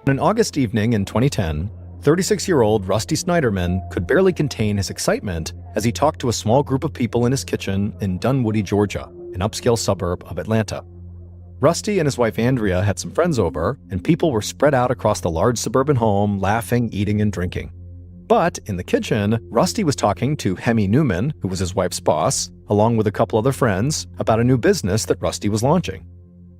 On an August evening in 2010, 36-year-old Rusty Snyderman could barely contain his excitement as he talked to a small group of people in his kitchen in Dunwoody, Georgia, an upscale suburb of Atlanta. Rusty and his wife Andrea had some friends over, and people were spread out across the large suburban home, laughing, eating, and drinking. But in the kitchen, Rusty was talking to Hemi Newman, who was his wife's boss, along with a couple other friends, about a new business that Rusty was launching.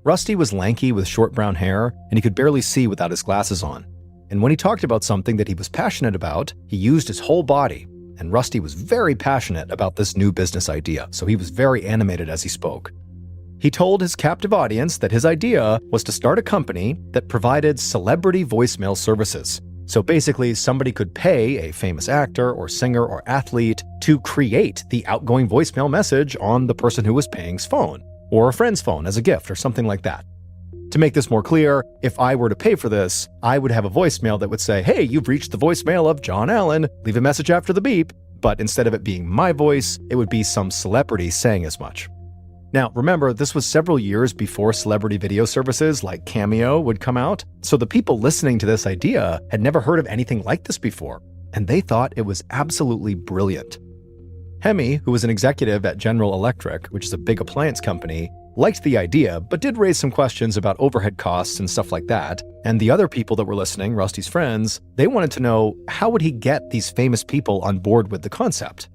Rusty was lanky with short brown hair, and he could barely see without his glasses on. And when he talked about something that he was passionate about, he used his whole body. And Rusty was very passionate about this new business idea, so he was very animated as he spoke. He told his captive audience that his idea was to start a company that provided celebrity voicemail services. So basically, somebody could pay a famous actor or singer or athlete to create the outgoing voicemail message on the person who was paying's phone, or a friend's phone as a gift or something like that. To make this more clear, if I were to pay for this, I would have a voicemail that would say, "Hey, you've reached the voicemail of John Allen, leave a message after the beep," but instead of it being my voice, it would be some celebrity saying as much. Now, remember, this was several years before celebrity video services like Cameo would come out, so the people listening to this idea had never heard of anything like this before, and they thought it was absolutely brilliant. Hemi, who was an executive at General Electric, which is a big appliance company, liked the idea, but did raise some questions about overhead costs and stuff like that. And the other people that were listening, Rusty's friends, they wanted to know how would he get these famous people on board with the concept.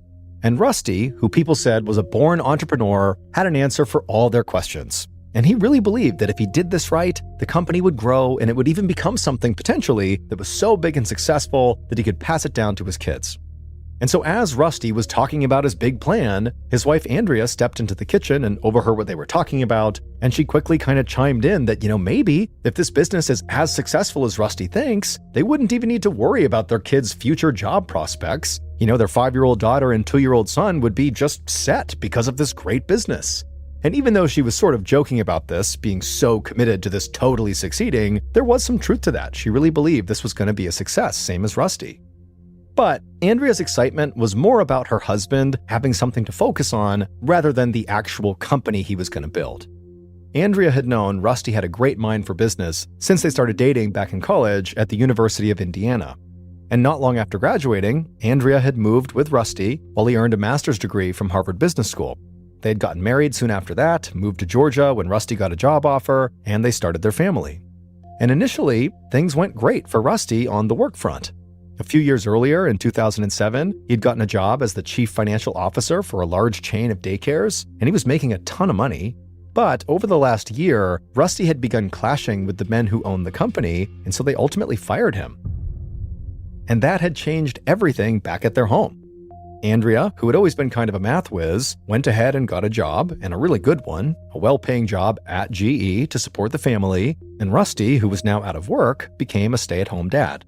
And Rusty, who people said was a born entrepreneur, had an answer for all their questions. And he really believed that if he did this right, the company would grow and it would even become something potentially that was so big and successful that he could pass it down to his kids. And so as Rusty was talking about his big plan, his wife Andrea stepped into the kitchen and overheard what they were talking about, and she quickly kind of chimed in that, maybe if this business is as successful as Rusty thinks, they wouldn't even need to worry about their kids' future job prospects. Their 5-year-old daughter and 2-year-old son would be just set because of this great business. And even though she was sort of joking about this, being so committed to this totally succeeding, there was some truth to that. She really believed this was going to be a success, same as Rusty. But Andrea's excitement was more about her husband having something to focus on rather than the actual company he was going to build. Andrea had known Rusty had a great mind for business since they started dating back in college at the University of Indiana. And not long after graduating, Andrea had moved with Rusty while he earned a master's degree from Harvard Business School. They had gotten married soon after that, moved to Georgia when Rusty got a job offer, and they started their family. And initially, things went great for Rusty on the work front. A few years earlier, in 2007, he'd gotten a job as the chief financial officer for a large chain of daycares, and he was making a ton of money. But over the last year, Rusty had begun clashing with the men who owned the company, and so they ultimately fired him. And that had changed everything back at their home. Andrea, who had always been kind of a math whiz, went ahead and got a job, and a really good one, a well-paying job at GE to support the family, and Rusty, who was now out of work, became a stay-at-home dad.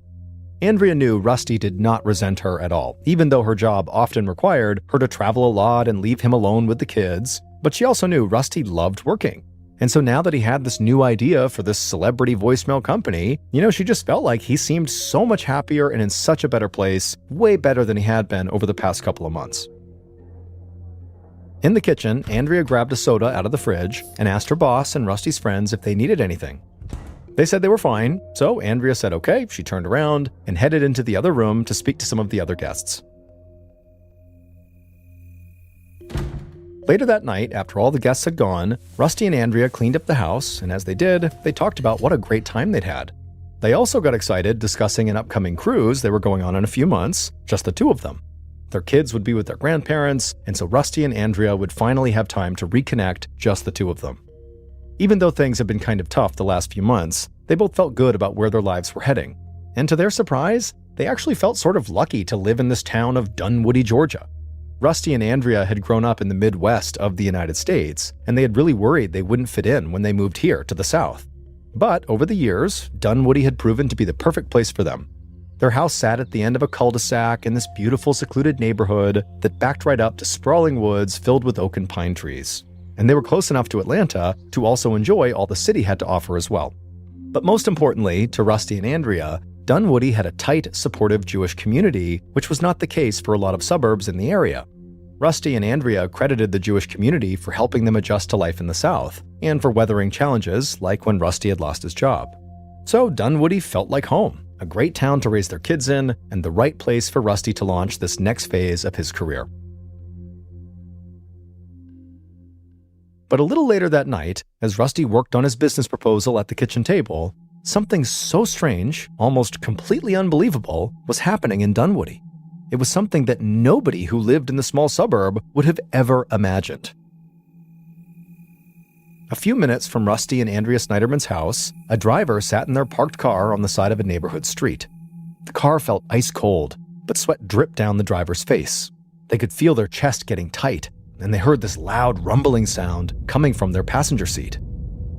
Andrea knew Rusty did not resent her at all, even though her job often required her to travel a lot and leave him alone with the kids, but she also knew Rusty loved working. And so now that he had this new idea for this celebrity voicemail company, she just felt like he seemed so much happier and in such a better place, way better than he had been over the past couple of months. In the kitchen, Andrea grabbed a soda out of the fridge and asked her boss and Rusty's friends if they needed anything. They said they were fine, so Andrea said okay. She turned around and headed into the other room to speak to some of the other guests. Later that night, after all the guests had gone, Rusty and Andrea cleaned up the house, and as they did, they talked about what a great time they'd had. They also got excited discussing an upcoming cruise they were going on in a few months, just the two of them. Their kids would be with their grandparents, and so Rusty and Andrea would finally have time to reconnect, just the two of them. Even though things had been kind of tough the last few months, they both felt good about where their lives were heading. And to their surprise, they actually felt sort of lucky to live in this town of Dunwoody, Georgia. Rusty and Andrea had grown up in the Midwest of the United States, and they had really worried they wouldn't fit in when they moved here to the South. But over the years, Dunwoody had proven to be the perfect place for them. Their house sat at the end of a cul-de-sac in this beautiful, secluded neighborhood that backed right up to sprawling woods filled with oak and pine trees. And they were close enough to Atlanta to also enjoy all the city had to offer as well. But most importantly, to Rusty and Andrea, Dunwoody had a tight, supportive Jewish community, which was not the case for a lot of suburbs in the area. Rusty and Andrea credited the Jewish community for helping them adjust to life in the South, and for weathering challenges like when Rusty had lost his job. So Dunwoody felt like home, a great town to raise their kids in, and the right place for Rusty to launch this next phase of his career. But a little later that night, as Rusty worked on his business proposal at the kitchen table, something so strange, almost completely unbelievable, was happening in Dunwoody. It was something that nobody who lived in the small suburb would have ever imagined. A few minutes from Rusty and Andrea Snyderman's house, a driver sat in their parked car on the side of a neighborhood street. The car felt ice cold, but sweat dripped down the driver's face. They could feel their chest getting tight, and they heard this loud rumbling sound coming from their passenger seat.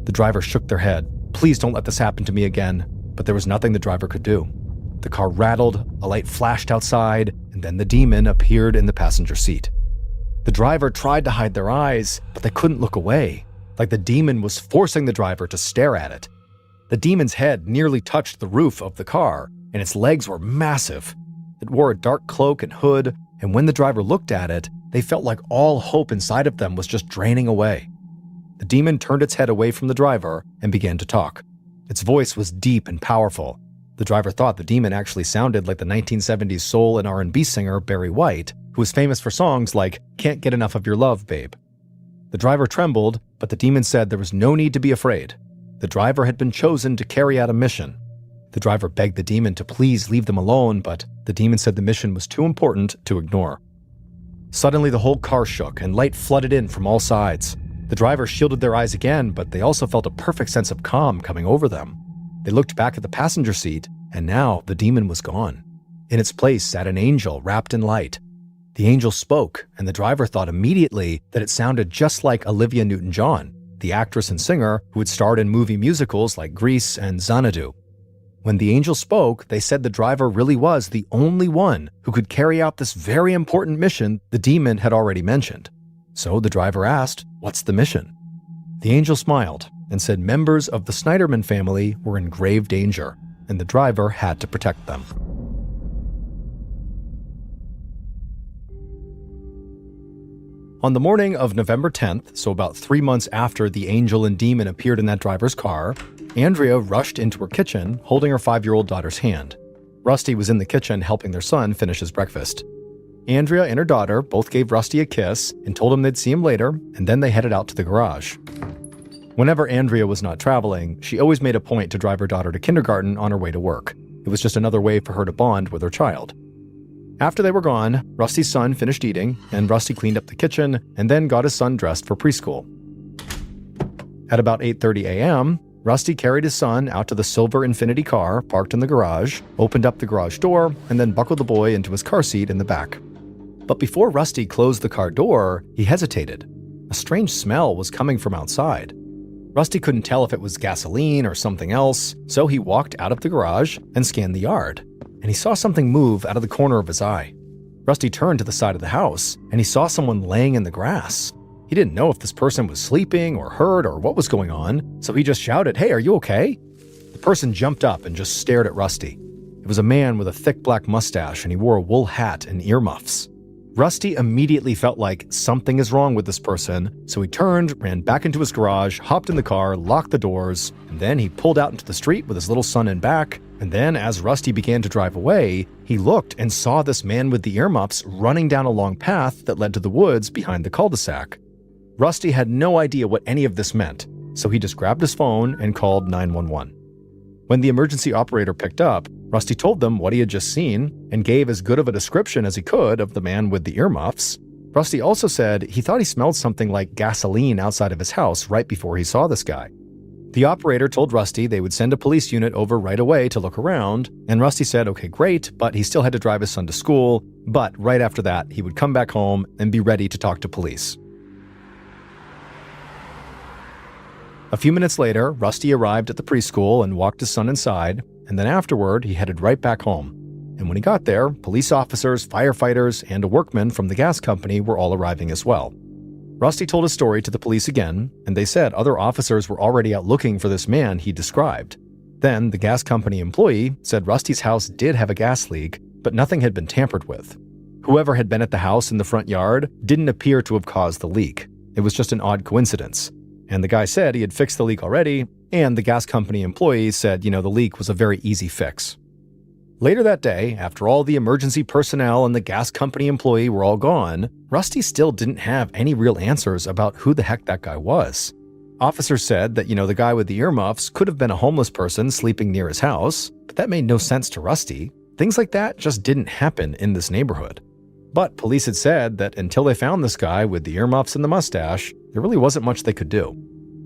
The driver shook their head. "Please don't let this happen to me again." But there was nothing the driver could do. The car rattled, a light flashed outside, and then the demon appeared in the passenger seat. The driver tried to hide their eyes, but they couldn't look away, like the demon was forcing the driver to stare at it. The demon's head nearly touched the roof of the car, and its legs were massive. It wore a dark cloak and hood, and when the driver looked at it, they felt like all hope inside of them was just draining away. The demon turned its head away from the driver and began to talk. Its voice was deep and powerful. The driver thought the demon actually sounded like the 1970s soul and R&B singer Barry White, who was famous for songs like "Can't Get Enough of Your Love, Babe." The driver trembled, but the demon said there was no need to be afraid. The driver had been chosen to carry out a mission. The driver begged the demon to please leave them alone, but the demon said the mission was too important to ignore. Suddenly, the whole car shook and light flooded in from all sides. The driver shielded their eyes again, but they also felt a perfect sense of calm coming over them. They looked back at the passenger seat, and now the demon was gone. In its place sat an angel wrapped in light. The angel spoke, and the driver thought immediately that it sounded just like Olivia Newton-John, the actress and singer who had starred in movie musicals like Grease and Xanadu. When the angel spoke, they said the driver really was the only one who could carry out this very important mission the demon had already mentioned. So the driver asked, "What's the mission?" The angel smiled and said members of the Snyderman family were in grave danger, and the driver had to protect them. On the morning of November 10th, so about 3 months after the angel and demon appeared in that driver's car, Andrea rushed into her kitchen, holding her 5-year-old daughter's hand. Rusty was in the kitchen helping their son finish his breakfast. Andrea and her daughter both gave Rusty a kiss and told him they'd see him later, and then they headed out to the garage. Whenever Andrea was not traveling, she always made a point to drive her daughter to kindergarten on her way to work. It was just another way for her to bond with her child. After they were gone, Rusty's son finished eating, and Rusty cleaned up the kitchen and then got his son dressed for preschool. At about 8:30 a.m., Rusty carried his son out to the silver Infiniti car parked in the garage, opened up the garage door, and then buckled the boy into his car seat in the back. But before Rusty closed the car door, he hesitated. A strange smell was coming from outside. Rusty couldn't tell if it was gasoline or something else, so he walked out of the garage and scanned the yard, and he saw something move out of the corner of his eye. Rusty turned to the side of the house, and he saw someone laying in the grass. He didn't know if this person was sleeping or hurt or what was going on, so he just shouted, "Hey, are you okay?" The person jumped up and just stared at Rusty. It was a man with a thick black mustache, and he wore a wool hat and earmuffs. Rusty immediately felt like something is wrong with this person, so he turned, ran back into his garage, hopped in the car, locked the doors, and then he pulled out into the street with his little son in back. And then, as Rusty began to drive away, he looked and saw this man with the earmuffs running down a long path that led to the woods behind the cul-de-sac. Rusty had no idea what any of this meant, so he just grabbed his phone and called 911. When the emergency operator picked up, Rusty told them what he had just seen and gave as good of a description as he could of the man with the earmuffs. Rusty also said he thought he smelled something like gasoline outside of his house right before he saw this guy. The operator told Rusty they would send a police unit over right away to look around, and Rusty said, okay, great, but he still had to drive his son to school, but right after that, he would come back home and be ready to talk to police. A few minutes later, Rusty arrived at the preschool and walked his son inside, and then afterward, he headed right back home. And when he got there, police officers, firefighters, and a workman from the gas company were all arriving as well. Rusty told his story to the police again, and they said other officers were already out looking for this man he described. Then, the gas company employee said Rusty's house did have a gas leak, but nothing had been tampered with. Whoever had been at the house in the front yard didn't appear to have caused the leak. It was just an odd coincidence. And the guy said he had fixed the leak already, and the gas company employees said, the leak was a very easy fix. Later that day, after all the emergency personnel and the gas company employee were all gone, Rusty still didn't have any real answers about who the heck that guy was. Officers said that, the guy with the earmuffs could have been a homeless person sleeping near his house, but that made no sense to Rusty. Things like that just didn't happen in this neighborhood. But police had said that until they found this guy with the earmuffs and the mustache, there really wasn't much they could do.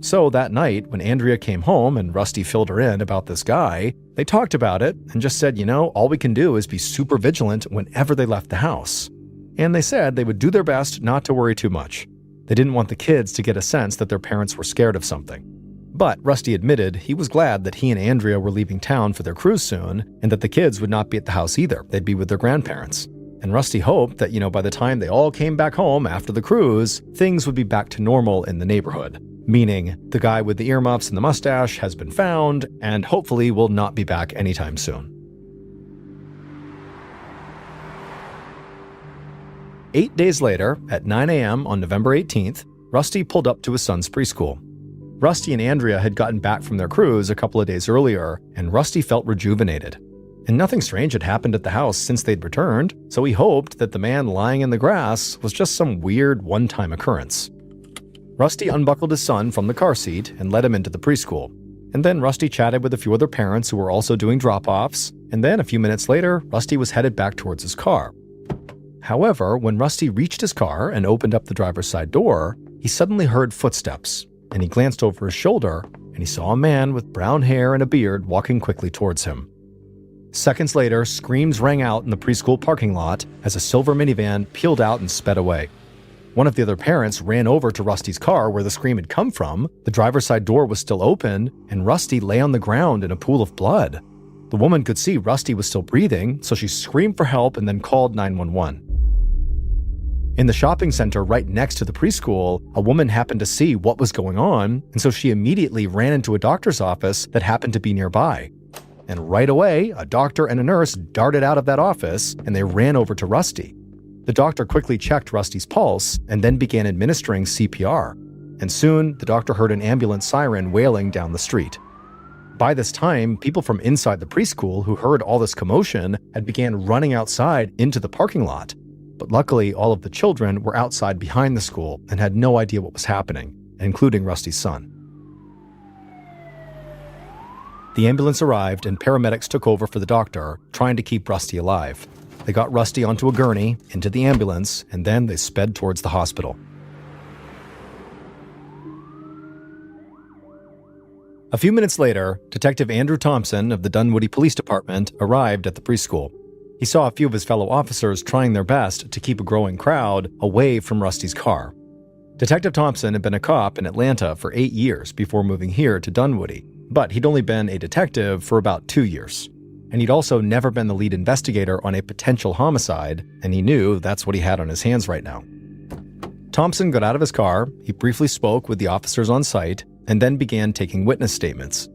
So that night, when Andrea came home and Rusty filled her in about this guy, they talked about it and just said, all we can do is be super vigilant whenever they left the house. And they said they would do their best not to worry too much. They didn't want the kids to get a sense that their parents were scared of something. But Rusty admitted he was glad that he and Andrea were leaving town for their cruise soon, and that the kids would not be at the house either. They'd be with their grandparents. And Rusty hoped that, by the time they all came back home after the cruise, things would be back to normal in the neighborhood. Meaning, the guy with the earmuffs and the mustache has been found, and hopefully will not be back anytime soon. 8 days later, at 9 a.m. on November 18th, Rusty pulled up to his son's preschool. Rusty and Andrea had gotten back from their cruise a couple of days earlier, and Rusty felt rejuvenated. And nothing strange had happened at the house since they'd returned, so he hoped that the man lying in the grass was just some weird one-time occurrence. Rusty unbuckled his son from the car seat and led him into the preschool. And then Rusty chatted with a few other parents who were also doing drop-offs, and then a few minutes later, Rusty was headed back towards his car. However, when Rusty reached his car and opened up the driver's side door, he suddenly heard footsteps, and he glanced over his shoulder, and he saw a man with brown hair and a beard walking quickly towards him. Seconds later, screams rang out in the preschool parking lot as a silver minivan peeled out and sped away. One of the other parents ran over to Rusty's car where the scream had come from. The driver's side door was still open, and Rusty lay on the ground in a pool of blood. The woman could see Rusty was still breathing, so she screamed for help and then called 911. In the shopping center right next to the preschool, a woman happened to see what was going on, and so she immediately ran into a doctor's office that happened to be nearby. And right away, a doctor and a nurse darted out of that office, and they ran over to Rusty. The doctor quickly checked Rusty's pulse and then began administering CPR. And soon, the doctor heard an ambulance siren wailing down the street. By this time, people from inside the preschool who heard all this commotion had began running outside into the parking lot. But luckily, all of the children were outside behind the school and had no idea what was happening, including Rusty's son. The ambulance arrived and paramedics took over for the doctor, trying to keep Rusty alive. They got Rusty onto a gurney, into the ambulance, and then they sped towards the hospital. A few minutes later, Detective Andrew Thompson of the Dunwoody Police Department arrived at the preschool. He saw a few of his fellow officers trying their best to keep a growing crowd away from Rusty's car. Detective Thompson had been a cop in Atlanta for 8 years before moving here to Dunwoody, but he'd only been a detective for about 2 years. And he'd also never been the lead investigator on a potential homicide, and he knew that's what he had on his hands right now. Thompson got out of his car, he briefly spoke with the officers on site, and then began taking witness statements.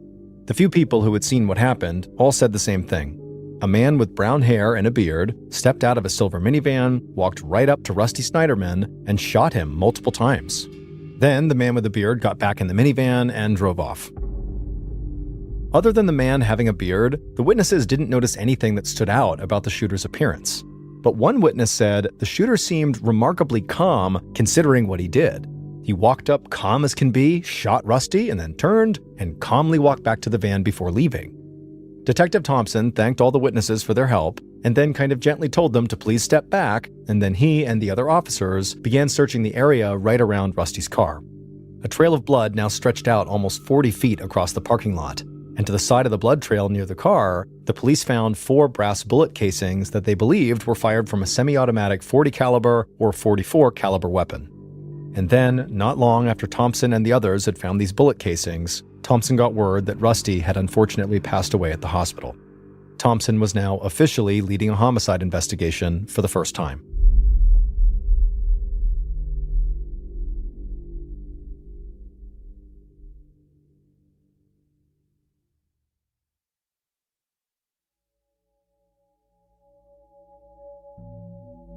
The few people who had seen what happened all said the same thing. A man with brown hair and a beard stepped out of a silver minivan, walked right up to Rusty Snyderman, and shot him multiple times. Then the man with the beard got back in the minivan and drove off. Other than the man having a beard, the witnesses didn't notice anything that stood out about the shooter's appearance. But one witness said the shooter seemed remarkably calm considering what he did. He walked up calm as can be, shot Rusty, and then turned and calmly walked back to the van before leaving. Detective Thompson thanked all the witnesses for their help and then kind of gently told them to please step back, and then he and the other officers began searching the area right around Rusty's car. A trail of blood now stretched out almost 40 feet across the parking lot. And to the side of the blood trail near the car, the police found 4 brass bullet casings that they believed were fired from a semi-automatic .40 caliber or .44 caliber weapon. And then, not long after Thompson and the others had found these bullet casings, Thompson got word that Rusty had unfortunately passed away at the hospital. Thompson was now officially leading a homicide investigation for the first time.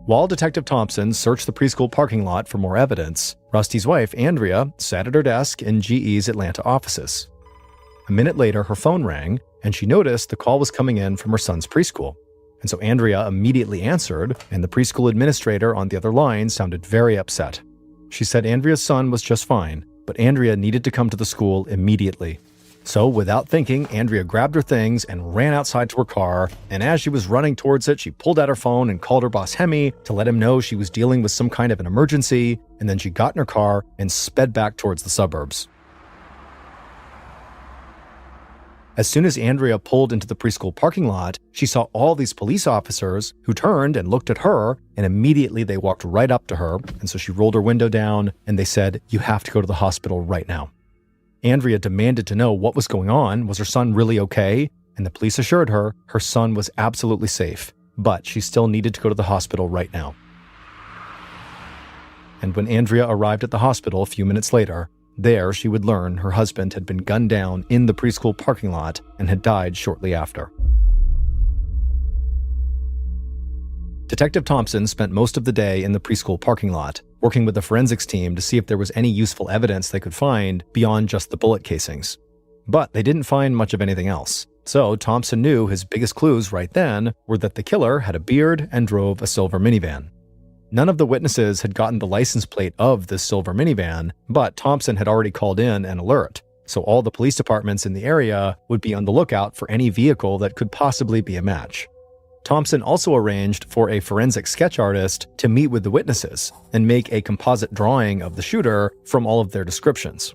While Detective Thompson searched the preschool parking lot for more evidence, Rusty's wife, Andrea, sat at her desk in GE's Atlanta offices. A minute later, her phone rang, and she noticed the call was coming in from her son's preschool. And so Andrea immediately answered, and the preschool administrator on the other line sounded very upset. She said Andrea's son was just fine, but Andrea needed to come to the school immediately. So without thinking, Andrea grabbed her things and ran outside to her car, and as she was running towards it, she pulled out her phone and called her boss Hemi to let him know she was dealing with some kind of an emergency, and then she got in her car and sped back towards the suburbs. As soon as Andrea pulled into the preschool parking lot, she saw all these police officers who turned and looked at her, and immediately they walked right up to her, and so she rolled her window down, and they said, "You have to go to the hospital right now." Andrea demanded to know what was going on. Was her son really okay? And the police assured her her son was absolutely safe, but she still needed to go to the hospital right now. And when Andrea arrived at the hospital a few minutes later, there she would learn her husband had been gunned down in the preschool parking lot and had died shortly after. Detective Thompson spent most of the day in the preschool parking lot, working with the forensics team to see if there was any useful evidence they could find beyond just the bullet casings. But they didn't find much of anything else. So Thompson knew his biggest clues right then were that the killer had a beard and drove a silver minivan. None of the witnesses had gotten the license plate of this silver minivan, but Thompson had already called in an alert, so all the police departments in the area would be on the lookout for any vehicle that could possibly be a match. Thompson also arranged for a forensic sketch artist to meet with the witnesses and make a composite drawing of the shooter from all of their descriptions.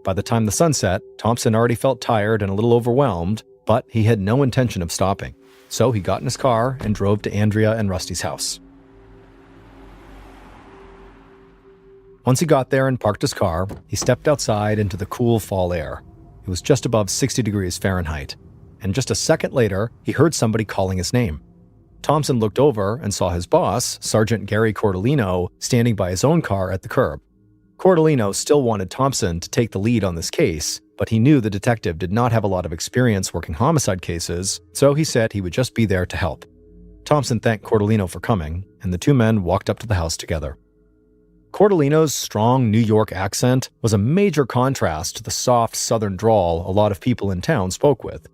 By the time the sun set, Thompson already felt tired and a little overwhelmed, but he had no intention of stopping. So he got in his car and drove to Andrea and Rusty's house. Once he got there and parked his car, he stepped outside into the cool fall air. It was just above 60 degrees Fahrenheit. And just a second later, he heard somebody calling his name. Thompson looked over and saw his boss, Sergeant Gary Cordellino, standing by his own car at the curb. Cordellino still wanted Thompson to take the lead on this case, but he knew the detective did not have a lot of experience working homicide cases, so he said he would just be there to help. Thompson thanked Cordellino for coming, and the two men walked up to the house together. Cordellino's strong New York accent was a major contrast to the soft southern drawl a lot of people in town spoke with.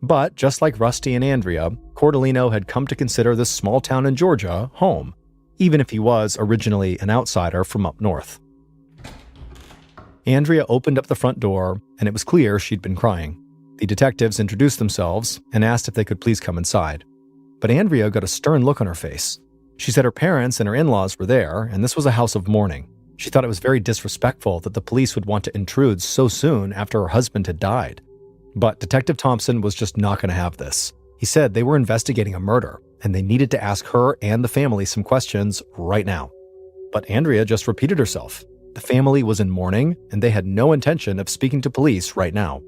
But just like Rusty and Andrea, Cordellino had come to consider this small town in Georgia home, even if he was originally an outsider from up north. Andrea opened up the front door, and it was clear she'd been crying. The detectives introduced themselves and asked if they could please come inside. But Andrea got a stern look on her face. She said her parents and her in-laws were there, and this was a house of mourning. She thought it was very disrespectful that the police would want to intrude so soon after her husband had died. But Detective Thompson was just not going to have this. He said they were investigating a murder, and they needed to ask her and the family some questions right now. But Andrea just repeated herself. The family was in mourning, and they had no intention of speaking to police right now.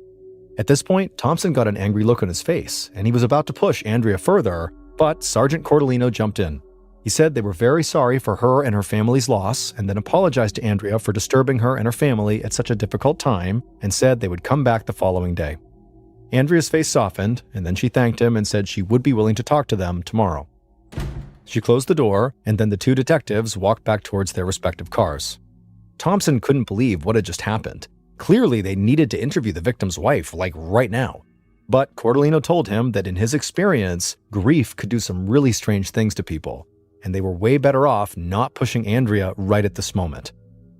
At this point, Thompson got an angry look on his face, and he was about to push Andrea further, but Sergeant Cordellino jumped in. He said they were very sorry for her and her family's loss, and then apologized to Andrea for disturbing her and her family at such a difficult time, and said they would come back the following day. Andrea's face softened, and then she thanked him and said she would be willing to talk to them tomorrow. She closed the door, and then the two detectives walked back towards their respective cars. Thompson couldn't believe what had just happened. Clearly, they needed to interview the victim's wife, like right now. But Cordellino told him that in his experience, grief could do some really strange things to people, and they were way better off not pushing Andrea right at this moment.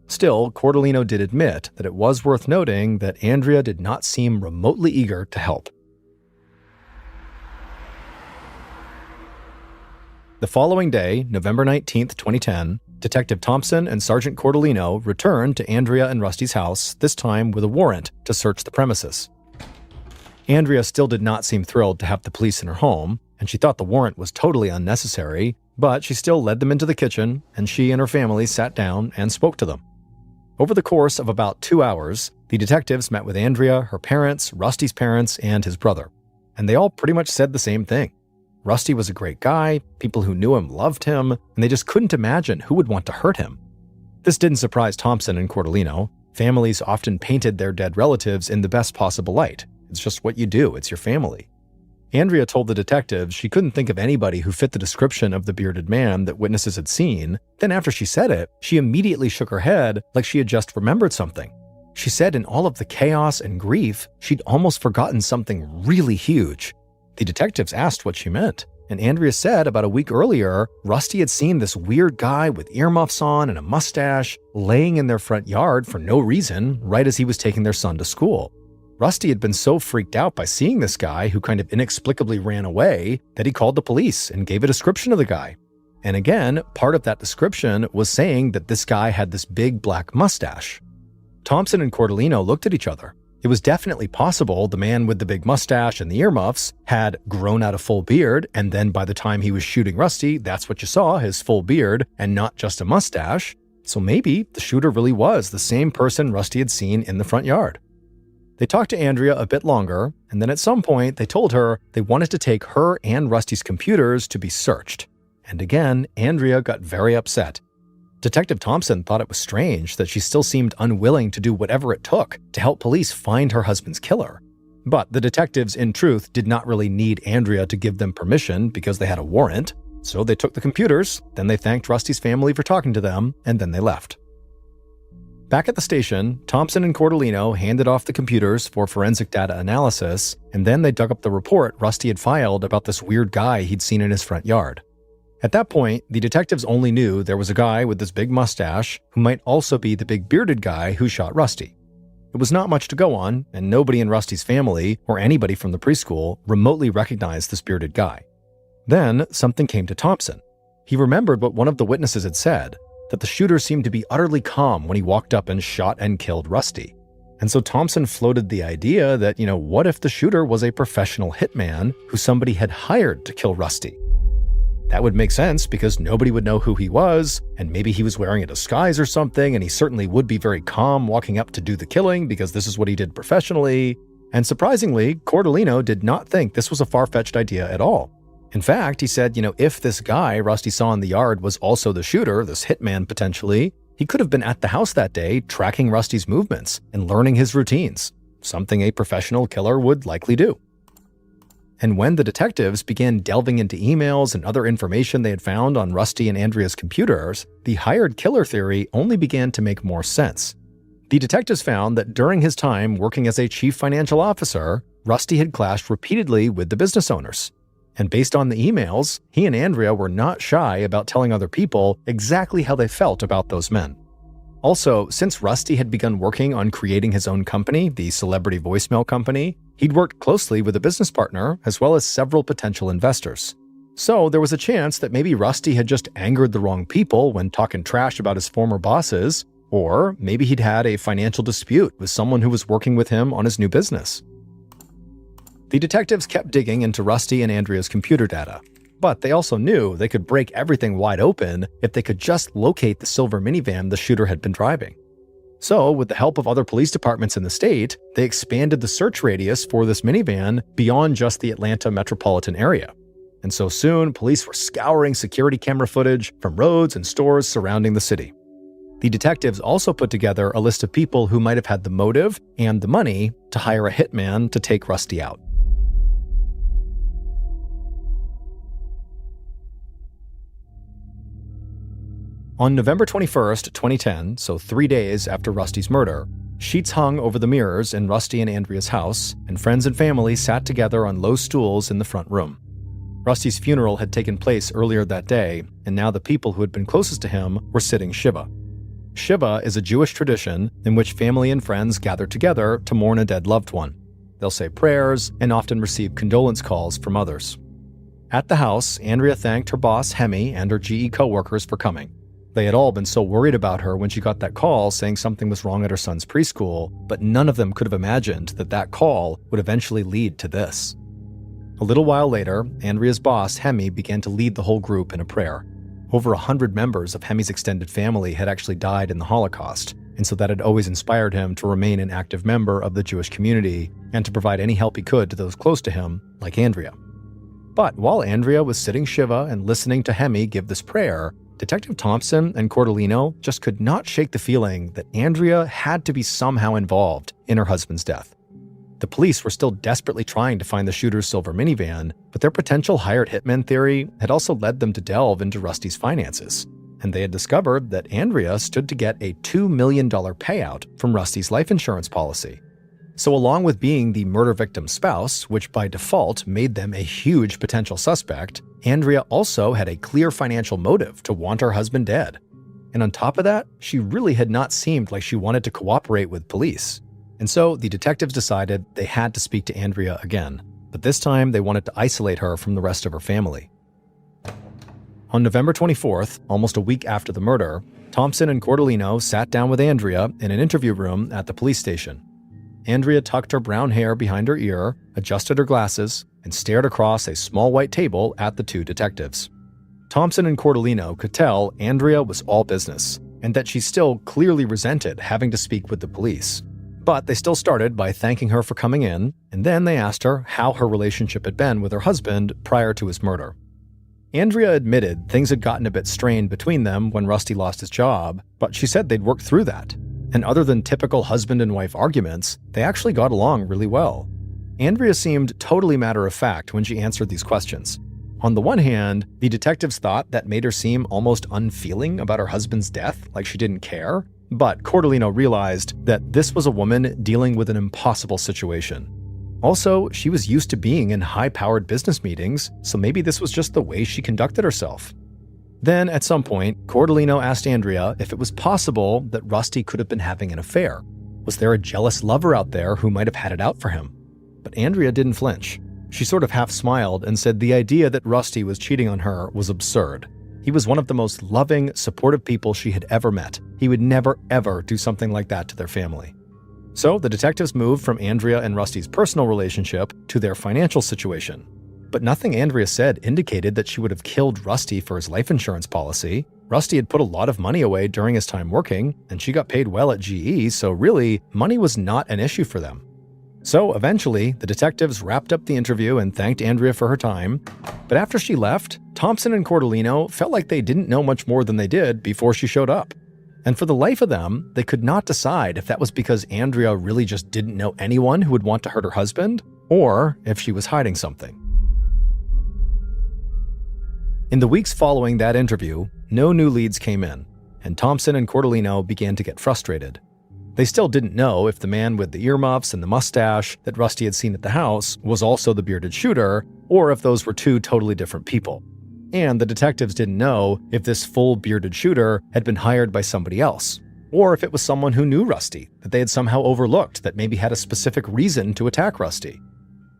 Still, Cordellino did admit that it was worth noting that Andrea did not seem remotely eager to help. The following day, November 19th, 2010, Detective Thompson and Sergeant Cordellino returned to Andrea and Rusty's house, this time with a warrant to search the premises. Andrea still did not seem thrilled to have the police in her home, and she thought the warrant was totally unnecessary, but she still led them into the kitchen, and she and her family sat down and spoke to them. Over the course of about 2 hours, the detectives met with Andrea, her parents, Rusty's parents, and his brother. And they all pretty much said the same thing. Rusty was a great guy, people who knew him loved him, and they just couldn't imagine who would want to hurt him. This didn't surprise Thompson and Cordellino. Families often painted their dead relatives in the best possible light. It's just what you do, it's your family. Andrea told the detectives she couldn't think of anybody who fit the description of the bearded man that witnesses had seen. Then after she said it, she immediately shook her head like she had just remembered something. She said in all of the chaos and grief, she'd almost forgotten something really huge. The detectives asked what she meant, and Andrea said about a week earlier, Rusty had seen this weird guy with earmuffs on and a mustache laying in their front yard for no reason right as he was taking their son to school. Rusty had been so freaked out by seeing this guy who kind of inexplicably ran away that he called the police and gave a description of the guy. And again, part of that description was saying that this guy had this big black mustache. Thompson and Cordellino looked at each other. It was definitely possible the man with the big mustache and the earmuffs had grown out a full beard, and then by the time he was shooting Rusty, that's what you saw, his full beard, and not just a mustache. So maybe the shooter really was the same person Rusty had seen in the front yard. They talked to Andrea a bit longer, and then at some point they told her they wanted to take her and Rusty's computers to be searched. And again, Andrea got very upset. Detective Thompson thought it was strange that she still seemed unwilling to do whatever it took to help police find her husband's killer. But the detectives, in truth, did not really need Andrea to give them permission because they had a warrant. So they took the computers, then they thanked Rusty's family for talking to them, and then they left. Back at the station, Thompson and Cordellino handed off the computers for forensic data analysis, and then they dug up the report Rusty had filed about this weird guy he'd seen in his front yard. At that point, the detectives only knew there was a guy with this big mustache who might also be the big bearded guy who shot Rusty. It was not much to go on, and nobody in Rusty's family or anybody from the preschool remotely recognized this bearded guy. Then, something came to Thompson. He remembered what one of the witnesses had said, that the shooter seemed to be utterly calm when he walked up and shot and killed Rusty. And so Thompson floated the idea that, what if the shooter was a professional hitman who somebody had hired to kill Rusty? That would make sense because nobody would know who he was, and maybe he was wearing a disguise or something, and he certainly would be very calm walking up to do the killing because this is what he did professionally. And surprisingly, Cordellino did not think this was a far-fetched idea at all. In fact, he said, if this guy Rusty saw in the yard was also the shooter, this hitman potentially, he could have been at the house that day tracking Rusty's movements and learning his routines, something a professional killer would likely do. And when the detectives began delving into emails and other information they had found on Rusty and Andrea's computers, the hired killer theory only began to make more sense. The detectives found that during his time working as a chief financial officer, Rusty had clashed repeatedly with the business owners. And based on the emails, he and Andrea were not shy about telling other people exactly how they felt about those men. Also, since Rusty had begun working on creating his own company, the Celebrity Voicemail Company, he'd worked closely with a business partner as well as several potential investors. So there was a chance that maybe Rusty had just angered the wrong people when talking trash about his former bosses, or maybe he'd had a financial dispute with someone who was working with him on his new business. The detectives kept digging into Rusty and Andrea's computer data, but they also knew they could break everything wide open if they could just locate the silver minivan the shooter had been driving. So, with the help of other police departments in the state, they expanded the search radius for this minivan beyond just the Atlanta metropolitan area. And so soon, police were scouring security camera footage from roads and stores surrounding the city. The detectives also put together a list of people who might have had the motive and the money to hire a hitman to take Rusty out. On November 21st, 2010, so 3 days after Rusty's murder, sheets hung over the mirrors in Rusty and Andrea's house, and friends and family sat together on low stools in the front room. Rusty's funeral had taken place earlier that day, and now the people who had been closest to him were sitting Shiva. Shiva is a Jewish tradition in which family and friends gather together to mourn a dead loved one. They'll say prayers and often receive condolence calls from others. At the house, Andrea thanked her boss, Hemi, and her GE coworkers for coming. They had all been so worried about her when she got that call saying something was wrong at her son's preschool, but none of them could have imagined that that call would eventually lead to this. A little while later, Andrea's boss, Hemi, began to lead the whole group in a prayer. Over 100 members of Hemi's extended family had actually died in the Holocaust, and so that had always inspired him to remain an active member of the Jewish community and to provide any help he could to those close to him, like Andrea. But while Andrea was sitting Shiva and listening to Hemi give this prayer, Detective Thompson and Cordellino just could not shake the feeling that Andrea had to be somehow involved in her husband's death. The police were still desperately trying to find the shooter's silver minivan, but their potential hired hitman theory had also led them to delve into Rusty's finances. and they had discovered that Andrea stood to get a $2 million payout from Rusty's life insurance policy. So along with being the murder victim's spouse, which by default made them a huge potential suspect, Andrea also had a clear financial motive to want her husband dead. And on top of that, she really had not seemed like she wanted to cooperate with police. And so the detectives decided they had to speak to Andrea again, but this time they wanted to isolate her from the rest of her family. On November 24th, almost a week after the murder, Thompson and Cordellino sat down with Andrea in an interview room at the police station. Andrea tucked her brown hair behind her ear, adjusted her glasses, and stared across a small white table at the two detectives. Thompson and Cordellino could tell Andrea was all business, and that she still clearly resented having to speak with the police. But they still started by thanking her for coming in, and then they asked her how her relationship had been with her husband prior to his murder. Andrea admitted things had gotten a bit strained between them when Rusty lost his job, but she said they'd worked through that. And other than typical husband and wife arguments, they actually got along really well. Andrea seemed totally matter-of-fact when she answered these questions. On the one hand, the detectives thought that made her seem almost unfeeling about her husband's death, like she didn't care. But Cordellino realized that this was a woman dealing with an impossible situation. Also, she was used to being in high-powered business meetings, so maybe this was just the way she conducted herself. Then, at some point, Cordellino asked Andrea if it was possible that Rusty could have been having an affair. Was there a jealous lover out there who might have had it out for him? But Andrea didn't flinch. She sort of half smiled and said the idea that Rusty was cheating on her was absurd. He was one of the most loving, supportive people she had ever met. He would never, ever do something like that to their family. So the detectives moved from Andrea and Rusty's personal relationship to their financial situation. But nothing Andrea said indicated that she would have killed Rusty for his life insurance policy. Rusty had put a lot of money away during his time working, and she got paid well at GE, so really, money was not an issue for them. So eventually, the detectives wrapped up the interview and thanked Andrea for her time. But after she left, Thompson and Cordellino felt like they didn't know much more than they did before she showed up. And for the life of them, they could not decide if that was because Andrea really just didn't know anyone who would want to hurt her husband, or if she was hiding something. In the weeks following that interview, no new leads came in, and Thompson and Cordellino began to get frustrated. They still didn't know if the man with the earmuffs and the mustache that Rusty had seen at the house was also the bearded shooter, or if those were two totally different people. And the detectives didn't know if this full bearded shooter had been hired by somebody else, or if it was someone who knew Rusty, that they had somehow overlooked that maybe had a specific reason to attack Rusty.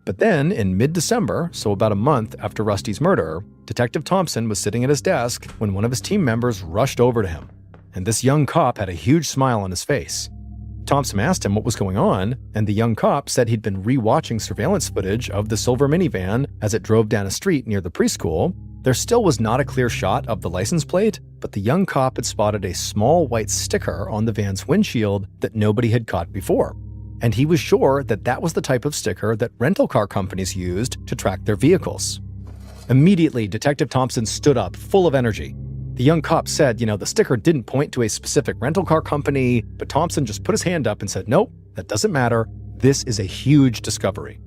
But then, in mid-December, so about a month after Rusty's murder, Detective Thompson was sitting at his desk when one of his team members rushed over to him, and this young cop had a huge smile on his face. Thompson asked him what was going on, and the young cop said he'd been re-watching surveillance footage of the silver minivan as it drove down a street near the preschool. There still was not a clear shot of the license plate, but the young cop had spotted a small white sticker on the van's windshield that nobody had caught before. And he was sure that that was the type of sticker that rental car companies used to track their vehicles. Immediately, Detective Thompson stood up, full of energy. The young cop said, the sticker didn't point to a specific rental car company, but Thompson just put his hand up and said, nope, that doesn't matter. This is a huge discovery.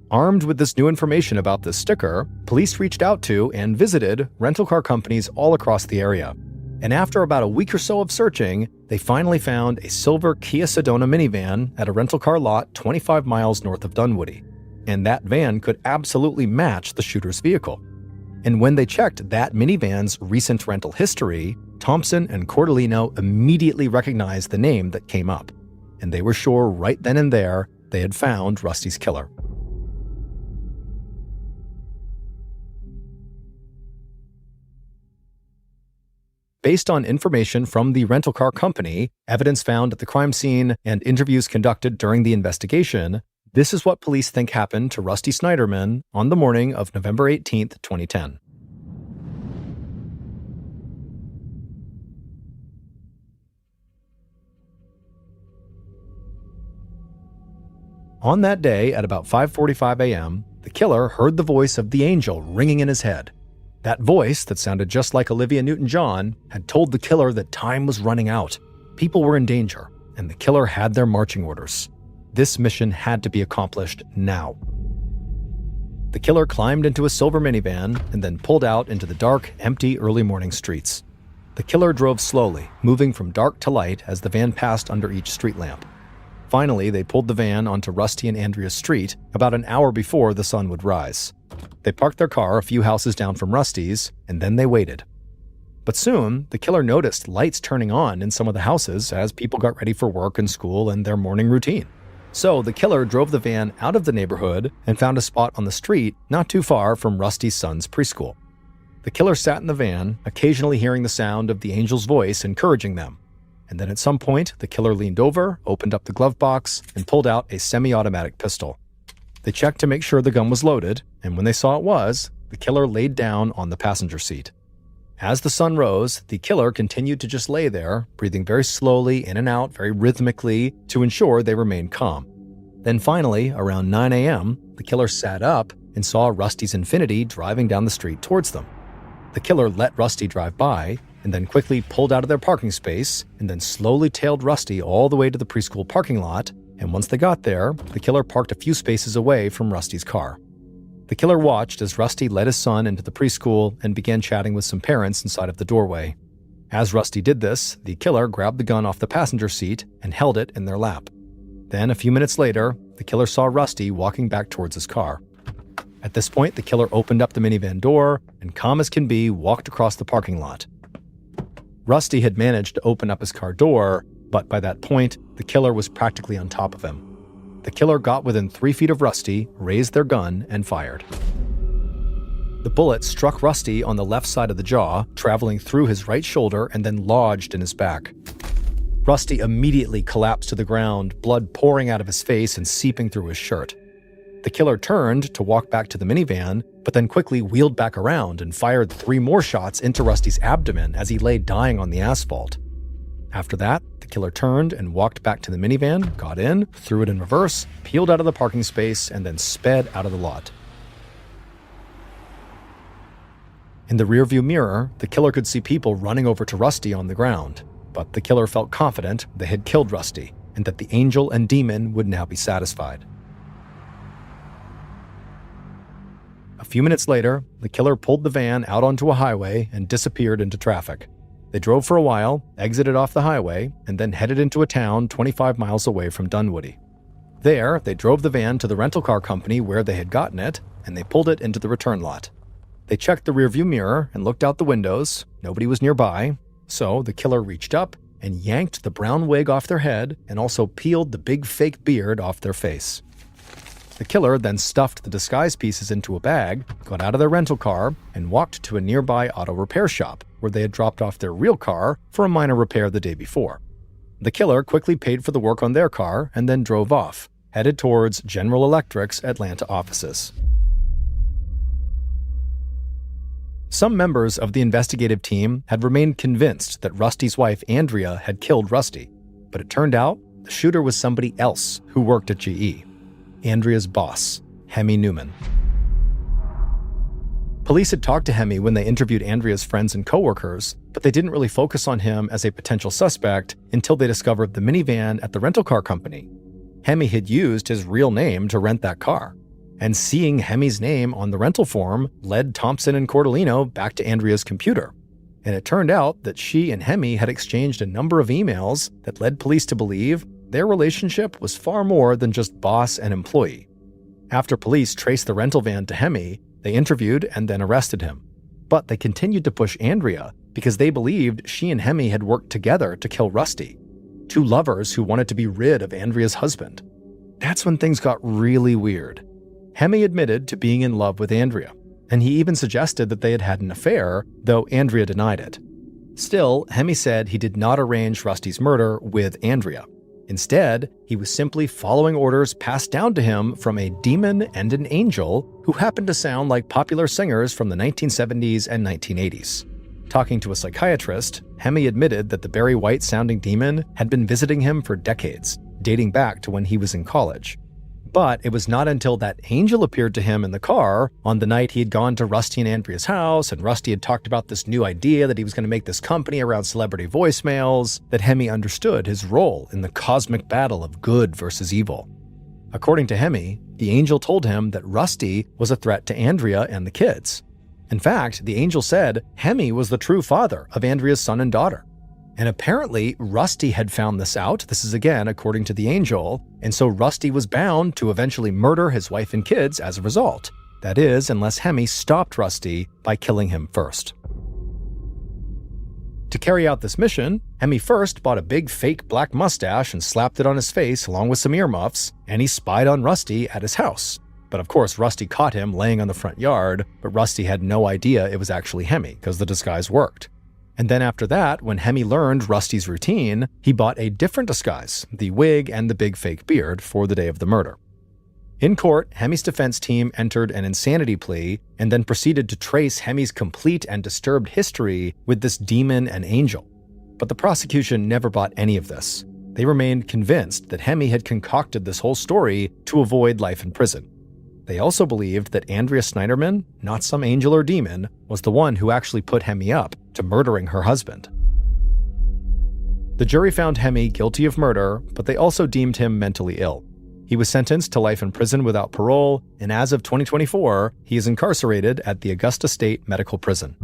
Armed with this new information about this sticker, police reached out to and visited rental car companies all across the area. And after about a week or so of searching, they finally found a silver Kia Sedona minivan at a rental car lot 25 miles north of Dunwoody. And that van could absolutely match the shooter's vehicle. And when they checked that minivan's recent rental history, Thompson and Cordellino immediately recognized the name that came up. And they were sure right then and there they had found Rusty's killer. Based on information from the rental car company, evidence found at the crime scene, and interviews conducted during the investigation, this is what police think happened to Rusty Snyderman on the morning of November 18, 2010. On that day, at about 5:45 a.m., the killer heard the voice of the angel ringing in his head. That voice, that sounded just like Olivia Newton-John, had told the killer that time was running out. People were in danger, and the killer had their marching orders. This mission had to be accomplished now. The killer climbed into a silver minivan and then pulled out into the dark, empty early morning streets. The killer drove slowly, moving from dark to light as the van passed under each street lamp. Finally, they pulled the van onto Rusty and Andrea's street about an hour before the sun would rise. They parked their car a few houses down from Rusty's, and then they waited. But soon, the killer noticed lights turning on in some of the houses as people got ready for work and school and their morning routine. So the killer drove the van out of the neighborhood and found a spot on the street not too far from Rusty's son's preschool. The killer sat in the van, occasionally hearing the sound of the angel's voice encouraging them. And then at some point, the killer leaned over, opened up the glove box, and pulled out a semi-automatic pistol. They checked to make sure the gun was loaded, and when they saw it was, the killer laid down on the passenger seat. As the sun rose, the killer continued to just lay there, breathing very slowly in and out, very rhythmically, to ensure they remained calm. Then finally, around 9 a.m., the killer sat up and saw Rusty's Infiniti driving down the street towards them. The killer let Rusty drive by, and then quickly pulled out of their parking space, and then slowly tailed Rusty all the way to the preschool parking lot, and once they got there, the killer parked a few spaces away from Rusty's car. The killer watched as Rusty led his son into the preschool and began chatting with some parents inside of the doorway. As Rusty did this, the killer grabbed the gun off the passenger seat and held it in their lap. Then, a few minutes later, the killer saw Rusty walking back towards his car. At this point, the killer opened up the minivan door and, calm as can be, walked across the parking lot. Rusty had managed to open up his car door, but by that point, the killer was practically on top of him. The killer got within 3 feet of Rusty, raised their gun, and fired. The bullet struck Rusty on the left side of the jaw, traveling through his right shoulder and then lodged in his back. Rusty immediately collapsed to the ground, blood pouring out of his face and seeping through his shirt. The killer turned to walk back to the minivan, but then quickly wheeled back around and fired 3 more shots into Rusty's abdomen as he lay dying on the asphalt. After that, the killer turned and walked back to the minivan, got in, threw it in reverse, peeled out of the parking space, and then sped out of the lot. In the rearview mirror, the killer could see people running over to Rusty on the ground, but the killer felt confident they had killed Rusty and that the angel and demon would now be satisfied. A few minutes later, the killer pulled the van out onto a highway and disappeared into traffic. They drove for a while, exited off the highway, and then headed into a town 25 miles away from Dunwoody. There, they drove the van to the rental car company where they had gotten it, and they pulled it into the return lot. They checked the rearview mirror and looked out the windows. Nobody was nearby, so the killer reached up and yanked the brown wig off their head and also peeled the big fake beard off their face. The killer then stuffed the disguise pieces into a bag, got out of their rental car, and walked to a nearby auto repair shop where they had dropped off their real car for a minor repair the day before. The killer quickly paid for the work on their car and then drove off, headed towards General Electric's Atlanta offices. Some members of the investigative team had remained convinced that Rusty's wife Andrea had killed Rusty, but it turned out the shooter was somebody else who worked at GE. Andrea's boss, Hemi Newman. Police had talked to Hemi when they interviewed Andrea's friends and coworkers, but they didn't really focus on him as a potential suspect until they discovered the minivan at the rental car company. Hemi had used his real name to rent that car, and seeing Hemi's name on the rental form led Thompson and Cordellino back to Andrea's computer. And it turned out that she and Hemi had exchanged a number of emails that led police to believe their relationship was far more than just boss and employee. After police traced the rental van to Hemi, they interviewed and then arrested him. But they continued to push Andrea because they believed she and Hemi had worked together to kill Rusty, 2 lovers who wanted to be rid of Andrea's husband. That's when things got really weird. Hemi admitted to being in love with Andrea, and he even suggested that they had had an affair, though Andrea denied it. Still, Hemi said he did not arrange Rusty's murder with Andrea. Instead, he was simply following orders passed down to him from a demon and an angel who happened to sound like popular singers from the 1970s and 1980s. Talking to a psychiatrist, Hemi admitted that the Barry White-sounding demon had been visiting him for decades, dating back to when he was in college. But it was not until that angel appeared to him in the car on the night he had gone to Rusty and Andrea's house, and Rusty had talked about this new idea that he was going to make this company around celebrity voicemails, that Hemi understood his role in the cosmic battle of good versus evil. According to Hemi, the angel told him that Rusty was a threat to Andrea and the kids. In fact, the angel said Hemi was the true father of Andrea's son and daughter. And apparently, Rusty had found this out. This is again according to the angel. And so Rusty was bound to eventually murder his wife and kids as a result. That is, unless Hemi stopped Rusty by killing him first. To carry out this mission, Hemi first bought a big fake black mustache and slapped it on his face along with some earmuffs, and he spied on Rusty at his house. But of course, Rusty caught him laying on the front yard, but Rusty had no idea it was actually Hemi because the disguise worked. And then after that, when Hemi learned Rusty's routine, he bought a different disguise, the wig and the big fake beard, for the day of the murder. In court, Hemi's defense team entered an insanity plea and then proceeded to trace Hemi's complete and disturbed history with this demon and angel. But the prosecution never bought any of this. They remained convinced that Hemi had concocted this whole story to avoid life in prison. They also believed that Andrea Snyderman, not some angel or demon, was the one who actually put Hemi up to murdering her husband. The jury found Hemi guilty of murder, but they also deemed him mentally ill. He was sentenced to life in prison without parole, and as of 2024, he is incarcerated at the Augusta State Medical Prison.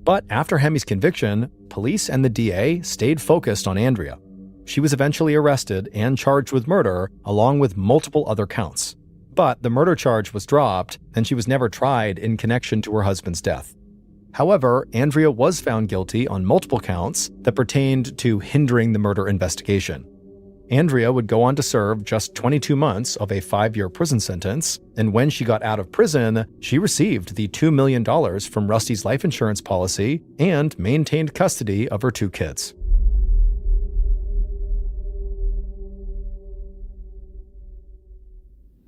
But after Hemi's conviction, police and the DA stayed focused on Andrea. She was eventually arrested and charged with murder, along with multiple other counts. But the murder charge was dropped, and she was never tried in connection to her husband's death. However, Andrea was found guilty on multiple counts that pertained to hindering the murder investigation. Andrea would go on to serve just 22 months of a 5-year prison sentence, and when she got out of prison, she received the $2 million from Rusty's life insurance policy and maintained custody of her 2 kids.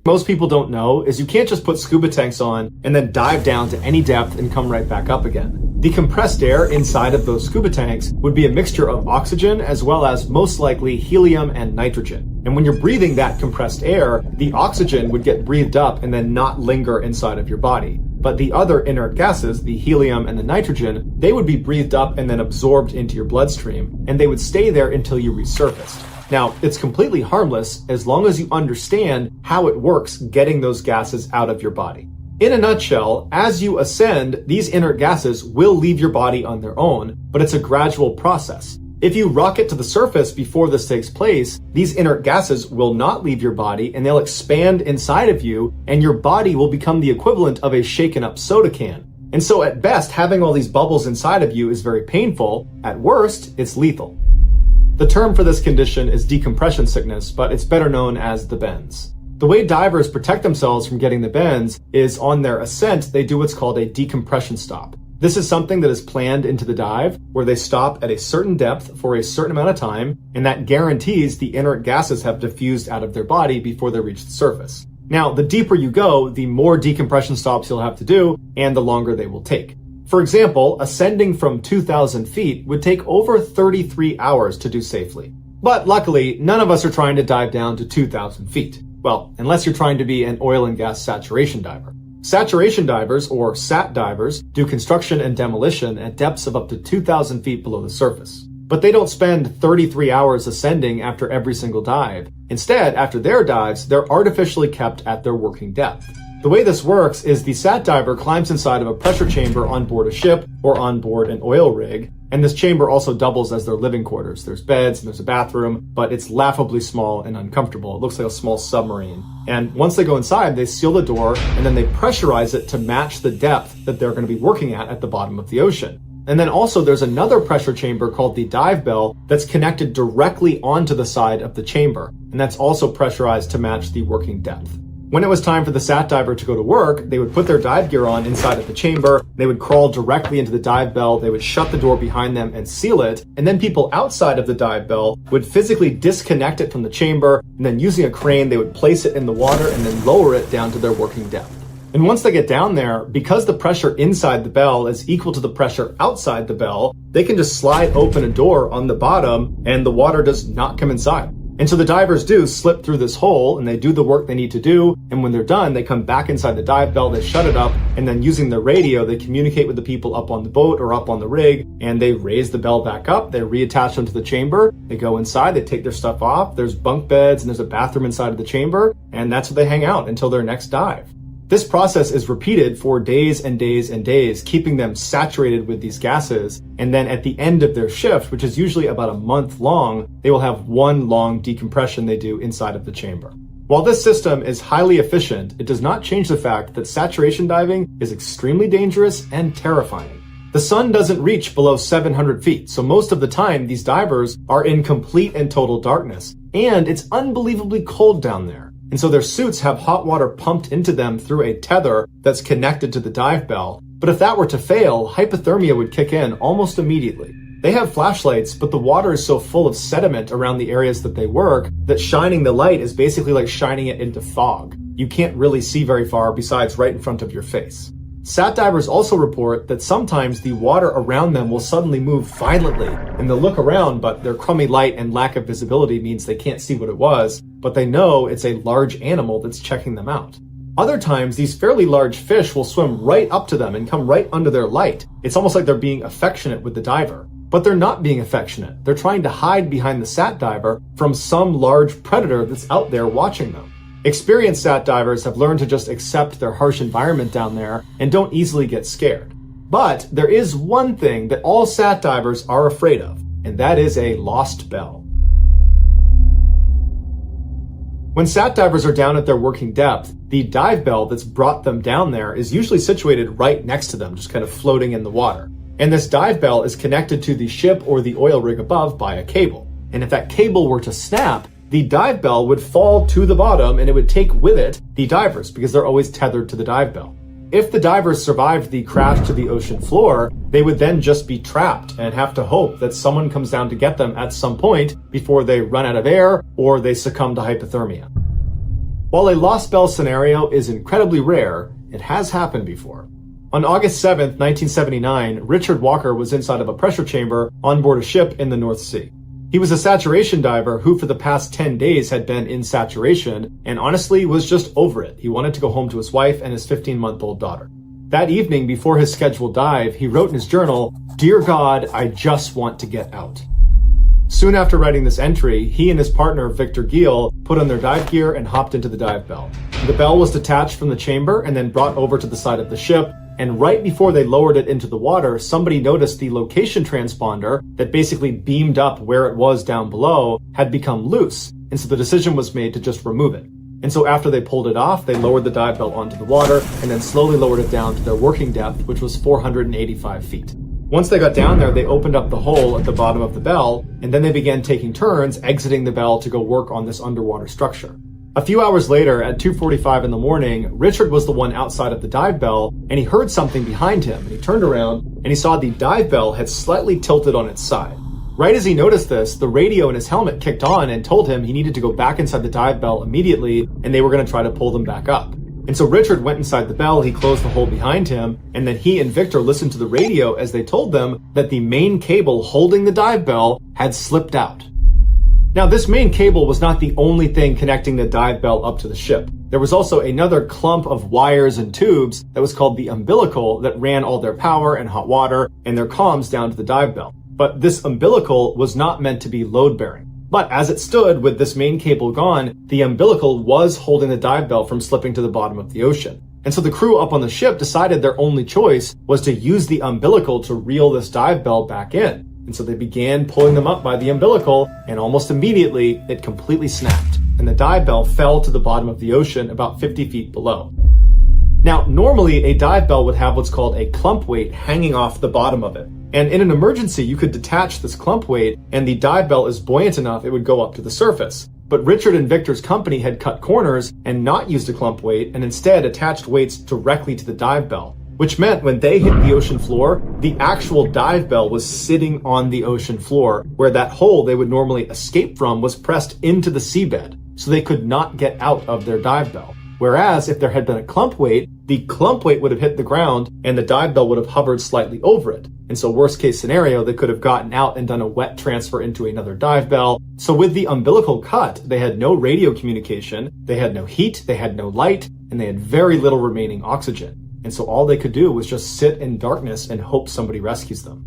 Most people don't know is you can't just put scuba tanks on and then dive down to any depth and come right back up again. The compressed air inside of those scuba tanks would be a mixture of oxygen as well as most likely helium and nitrogen. And when you're breathing that compressed air, the oxygen would get breathed up and then not linger inside of your body. But the other inert gases, the helium and the nitrogen, they would be breathed up and then absorbed into your bloodstream, and they would stay there until you resurfaced. Now, it's completely harmless as long as you understand how it works getting those gases out of your body. In a nutshell, as you ascend, these inert gases will leave your body on their own, but it's a gradual process. If you rocket to the surface before this takes place, these inert gases will not leave your body and they'll expand inside of you, and your body will become the equivalent of a shaken up soda can. And so at best, having all these bubbles inside of you is very painful. At worst, it's lethal. The term for this condition is decompression sickness, but it's better known as the bends. The way divers protect themselves from getting the bends is on their ascent, they do what's called a decompression stop. This is something that is planned into the dive, where they stop at a certain depth for a certain amount of time, and that guarantees the inert gases have diffused out of their body before they reach the surface. Now, the deeper you go, the more decompression stops you'll have to do, and the longer they will take. For example, ascending from 2,000 feet would take over 33 hours to do safely. But luckily, none of us are trying to dive down to 2,000 feet. Well, unless you're trying to be an oil and gas saturation diver. Saturation divers, or SAT divers, do construction and demolition at depths of up to 2,000 feet below the surface. But they don't spend 33 hours ascending after every single dive. Instead, after their dives, they're artificially kept at their working depth. The way this works is the SAT diver climbs inside of a pressure chamber on board a ship or on board an oil rig, and this chamber also doubles as their living quarters. There's beds and there's a bathroom, but it's laughably small and uncomfortable. It looks like a small submarine. And once they go inside, they seal the door and then they pressurize it to match the depth that they're going to be working at the bottom of the ocean. And then also there's another pressure chamber called the dive bell that's connected directly onto the side of the chamber, and that's also pressurized to match the working depth. When it was time for the SAT diver to go to work, they would put their dive gear on inside of the chamber, they would crawl directly into the dive bell, they would shut the door behind them and seal it, and then people outside of the dive bell would physically disconnect it from the chamber, and then using a crane they would place it in the water and then lower it down to their working depth. And once they get down there, because the pressure inside the bell is equal to the pressure outside the bell, they can just slide open a door on the bottom and the water does not come inside. And so the divers do slip through this hole and they do the work they need to do. And when they're done, they come back inside the dive bell, they shut it up, and then using the radio, they communicate with the people up on the boat or up on the rig, and they raise the bell back up, they reattach them to the chamber, they go inside, they take their stuff off, there's bunk beds and there's a bathroom inside of the chamber, and that's where they hang out until their next dive. This process is repeated for days and days and days, keeping them saturated with these gases. And then at the end of their shift, which is usually about a month long, they will have one long decompression they do inside of the chamber. While this system is highly efficient, it does not change the fact that saturation diving is extremely dangerous and terrifying. The sun doesn't reach below 700 feet, so most of the time these divers are in complete and total darkness. And it's unbelievably cold down there. And so their suits have hot water pumped into them through a tether that's connected to the dive bell. But if that were to fail, hypothermia would kick in almost immediately. They have flashlights, but the water is so full of sediment around the areas that they work that shining the light is basically like shining it into fog. You can't really see very far besides right in front of your face. Sat divers also report that sometimes the water around them will suddenly move violently, and they'll look around, but their crummy light and lack of visibility means they can't see what it was, but they know it's a large animal that's checking them out. Other times, these fairly large fish will swim right up to them and come right under their light. It's almost like they're being affectionate with the diver. But they're not being affectionate. They're trying to hide behind the sat diver from some large predator that's out there watching them. Experienced sat divers have learned to just accept their harsh environment down there and don't easily get scared. But there is one thing that all sat divers are afraid of, and that is a lost bell. When sat divers are down at their working depth, the dive bell that's brought them down there is usually situated right next to them, just kind of floating in the water. And this dive bell is connected to the ship or the oil rig above by a cable. And if that cable were to snap, the dive bell would fall to the bottom and it would take with it the divers because they're always tethered to the dive bell. If the divers survived the crash to the ocean floor, they would then just be trapped and have to hope that someone comes down to get them at some point before they run out of air or they succumb to hypothermia. While a lost bell scenario is incredibly rare, it has happened before. On August 7th, 1979, Richard Walker was inside of a pressure chamber on board a ship in the North Sea. He was a saturation diver who for the past 10 days had been in saturation and honestly was just over it. He wanted to go home to his wife and his 15-month-old daughter. That evening, before his scheduled dive, he wrote in his journal, "Dear God, I just want to get out." Soon after writing this entry, he and his partner, Victor Giel, put on their dive gear and hopped into the dive bell. The bell was detached from the chamber and then brought over to the side of the ship, and right before they lowered it into the water, somebody noticed the location transponder that basically beamed up where it was down below had become loose, and so the decision was made to just remove it. And so after they pulled it off, they lowered the dive bell onto the water and then slowly lowered it down to their working depth, which was 485 feet. Once they got down there, they opened up the hole at the bottom of the bell, and then they began taking turns exiting the bell to go work on this underwater structure. A few hours later, at 2:45 in the morning, Richard was the one outside of the dive bell, and he heard something behind him, and he turned around, and he saw the dive bell had slightly tilted on its side. Right as he noticed this, the radio in his helmet kicked on and told him he needed to go back inside the dive bell immediately, and they were going to try to pull them back up. And so Richard went inside the bell, he closed the hole behind him, and then he and Victor listened to the radio as they told them that the main cable holding the dive bell had slipped out. Now, this main cable was not the only thing connecting the dive bell up to the ship. There was also another clump of wires and tubes that was called the umbilical that ran all their power and hot water and their comms down to the dive bell. But this umbilical was not meant to be load-bearing. But as it stood with this main cable gone, the umbilical was holding the dive bell from slipping to the bottom of the ocean. And so the crew up on the ship decided their only choice was to use the umbilical to reel this dive bell back in. And so they began pulling them up by the umbilical, and almost immediately it completely snapped, and the dive bell fell to the bottom of the ocean about 50 feet below. Now, normally a dive bell would have what's called a clump weight hanging off the bottom of it. And in an emergency, you could detach this clump weight, and the dive bell is buoyant enough it would go up to the surface. But Richard and Victor's company had cut corners and not used a clump weight, and instead attached weights directly to the dive bell, which meant when they hit the ocean floor, the actual dive bell was sitting on the ocean floor, where that hole they would normally escape from was pressed into the seabed, so they could not get out of their dive bell. Whereas if there had been a clump weight, the clump weight would have hit the ground and the dive bell would have hovered slightly over it. And so worst case scenario, they could have gotten out and done a wet transfer into another dive bell. So with the umbilical cut, they had no radio communication, they had no heat, they had no light, and they had very little remaining oxygen. And so all they could do was just sit in darkness and hope somebody rescues them.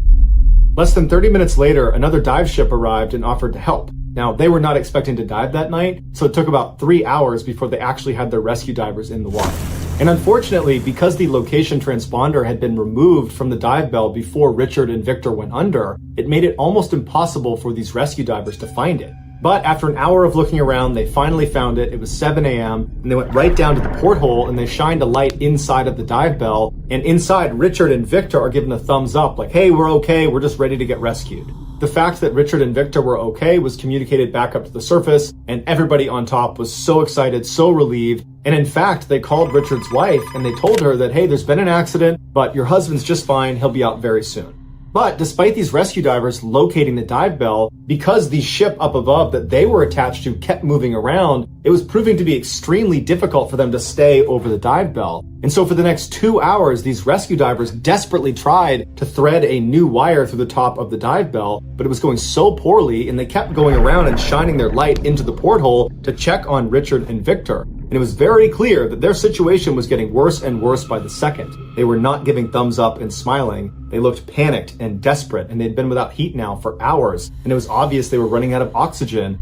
Less than 30 minutes later, another dive ship arrived and offered to help. Now, they were not expecting to dive that night, so it took about 3 hours before they actually had their rescue divers in the water. And unfortunately, because the location transponder had been removed from the dive bell before Richard and Victor went under, it made it almost impossible for these rescue divers to find it. But after an hour of looking around, they finally found it. It was 7 a.m. and they went right down to the porthole and they shined a light inside of the dive bell. And inside, Richard and Victor are given a thumbs up like, hey, we're okay. We're just ready to get rescued. The fact that Richard and Victor were okay was communicated back up to the surface, and everybody on top was so excited, so relieved. And in fact, they called Richard's wife and they told her that, hey, there's been an accident, but your husband's just fine. He'll be out very soon. But despite these rescue divers locating the dive bell, because the ship up above that they were attached to kept moving around, it was proving to be extremely difficult for them to stay over the dive bell. And so for the next 2 hours, these rescue divers desperately tried to thread a new wire through the top of the dive bell, but it was going so poorly, and they kept going around and shining their light into the porthole to check on Richard and Victor. And it was very clear that their situation was getting worse and worse by the second. They were not giving thumbs up and smiling. They looked panicked and desperate, and they'd been without heat now for hours, and it was obvious they were running out of oxygen.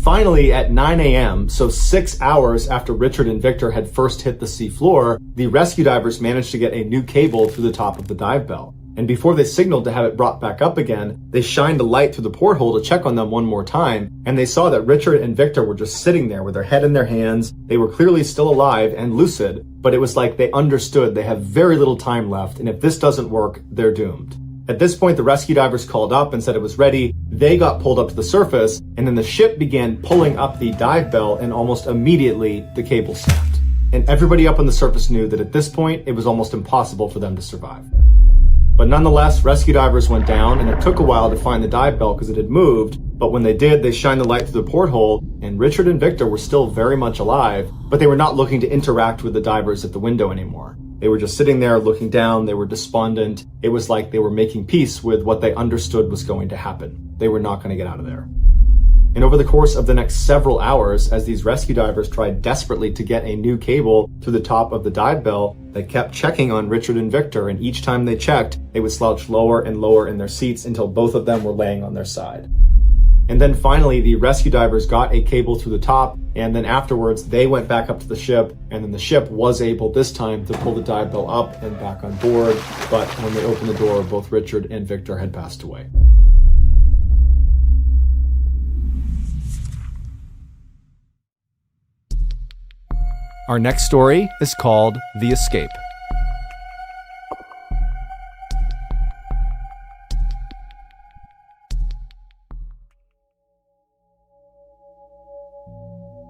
Finally, at 9 a.m., so 6 hours after Richard and Victor had first hit the sea floor, the rescue divers managed to get a new cable through the top of the dive bell. And before they signaled to have it brought back up again, they shined a light through the porthole to check on them one more time, and they saw that Richard and Victor were just sitting there with their head in their hands. They were clearly still alive and lucid, but it was like they understood they have very little time left, and if this doesn't work, they're doomed. At this point, the rescue divers called up and said it was ready. They got pulled up to the surface, and then the ship began pulling up the dive bell, and almost immediately the cable snapped. And everybody up on the surface knew that at this point, it was almost impossible for them to survive. But nonetheless, rescue divers went down, and it took a while to find the dive bell because it had moved. But when they did, they shined the light through the porthole, and Richard and Victor were still very much alive, but they were not looking to interact with the divers at the window anymore. They were just sitting there looking down. They were despondent. It was like they were making peace with what they understood was going to happen. They were not going to get out of there. And over the course of the next several hours, as these rescue divers tried desperately to get a new cable to the top of the dive bell, they kept checking on Richard and Victor, and each time they checked, they would slouch lower and lower in their seats until both of them were laying on their side. And then finally, the rescue divers got a cable through the top, and then afterwards, they went back up to the ship, and then the ship was able this time to pull the dive bell up and back on board, but when they opened the door, both Richard and Victor had passed away. Our next story is called The Escape.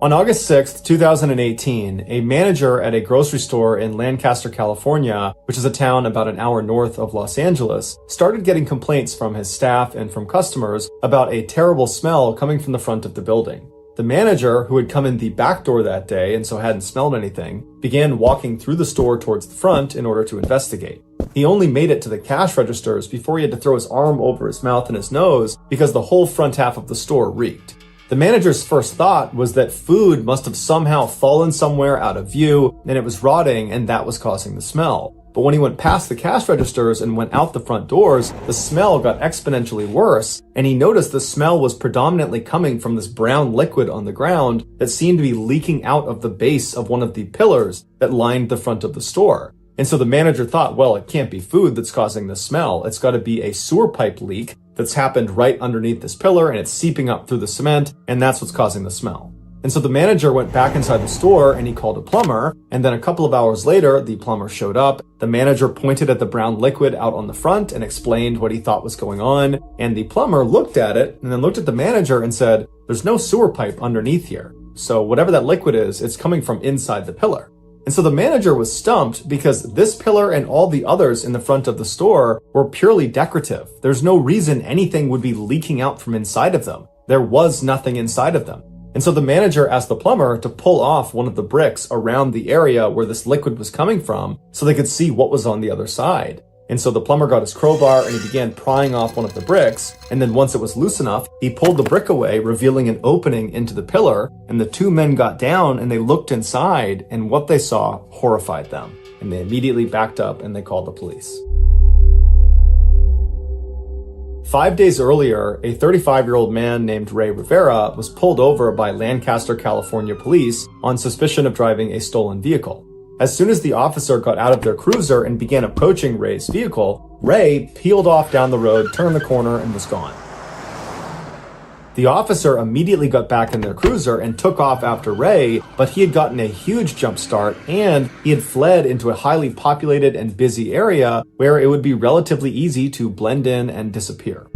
On August 6th, 2018, a manager at a grocery store in Lancaster, California, which is a town about an hour north of Los Angeles, started getting complaints from his staff and from customers about a terrible smell coming from the front of the building. The manager, who had come in the back door that day and so hadn't smelled anything, began walking through the store towards the front in order to investigate. He only made it to the cash registers before he had to throw his arm over his mouth and his nose because the whole front half of the store reeked. The manager's first thought was that food must have somehow fallen somewhere out of view and it was rotting, and that was causing the smell. But when he went past the cash registers and went out the front doors, the smell got exponentially worse, and he noticed the smell was predominantly coming from this brown liquid on the ground that seemed to be leaking out of the base of one of the pillars that lined the front of the store. And so the manager thought, well, it can't be food that's causing the smell. It's got to be a sewer pipe leak that's happened right underneath this pillar, and it's seeping up through the cement, and that's what's causing the smell. And so the manager went back inside the store and he called a plumber, and then a couple of hours later, the plumber showed up. The manager pointed at the brown liquid out on the front and explained what he thought was going on, and the plumber looked at it and then looked at the manager and said, there's no sewer pipe underneath here. So whatever that liquid is, it's coming from inside the pillar. And so the manager was stumped because this pillar and all the others in the front of the store were purely decorative. There's no reason anything would be leaking out from inside of them. There was nothing inside of them. And so the manager asked the plumber to pull off one of the bricks around the area where this liquid was coming from so they could see what was on the other side. And so the plumber got his crowbar and he began prying off one of the bricks. And then once it was loose enough, he pulled the brick away, revealing an opening into the pillar. And the two men got down and they looked inside, and what they saw horrified them. And they immediately backed up and they called the police. 5 days earlier, a 35-year-old man named Ray Rivera was pulled over by Lancaster, California police on suspicion of driving a stolen vehicle. As soon as the officer got out of their cruiser and began approaching Ray's vehicle, Ray peeled off down the road, turned the corner, and was gone. The officer immediately got back in their cruiser and took off after Ray, but he had gotten a huge jump start and he had fled into a highly populated and busy area where it would be relatively easy to blend in and disappear.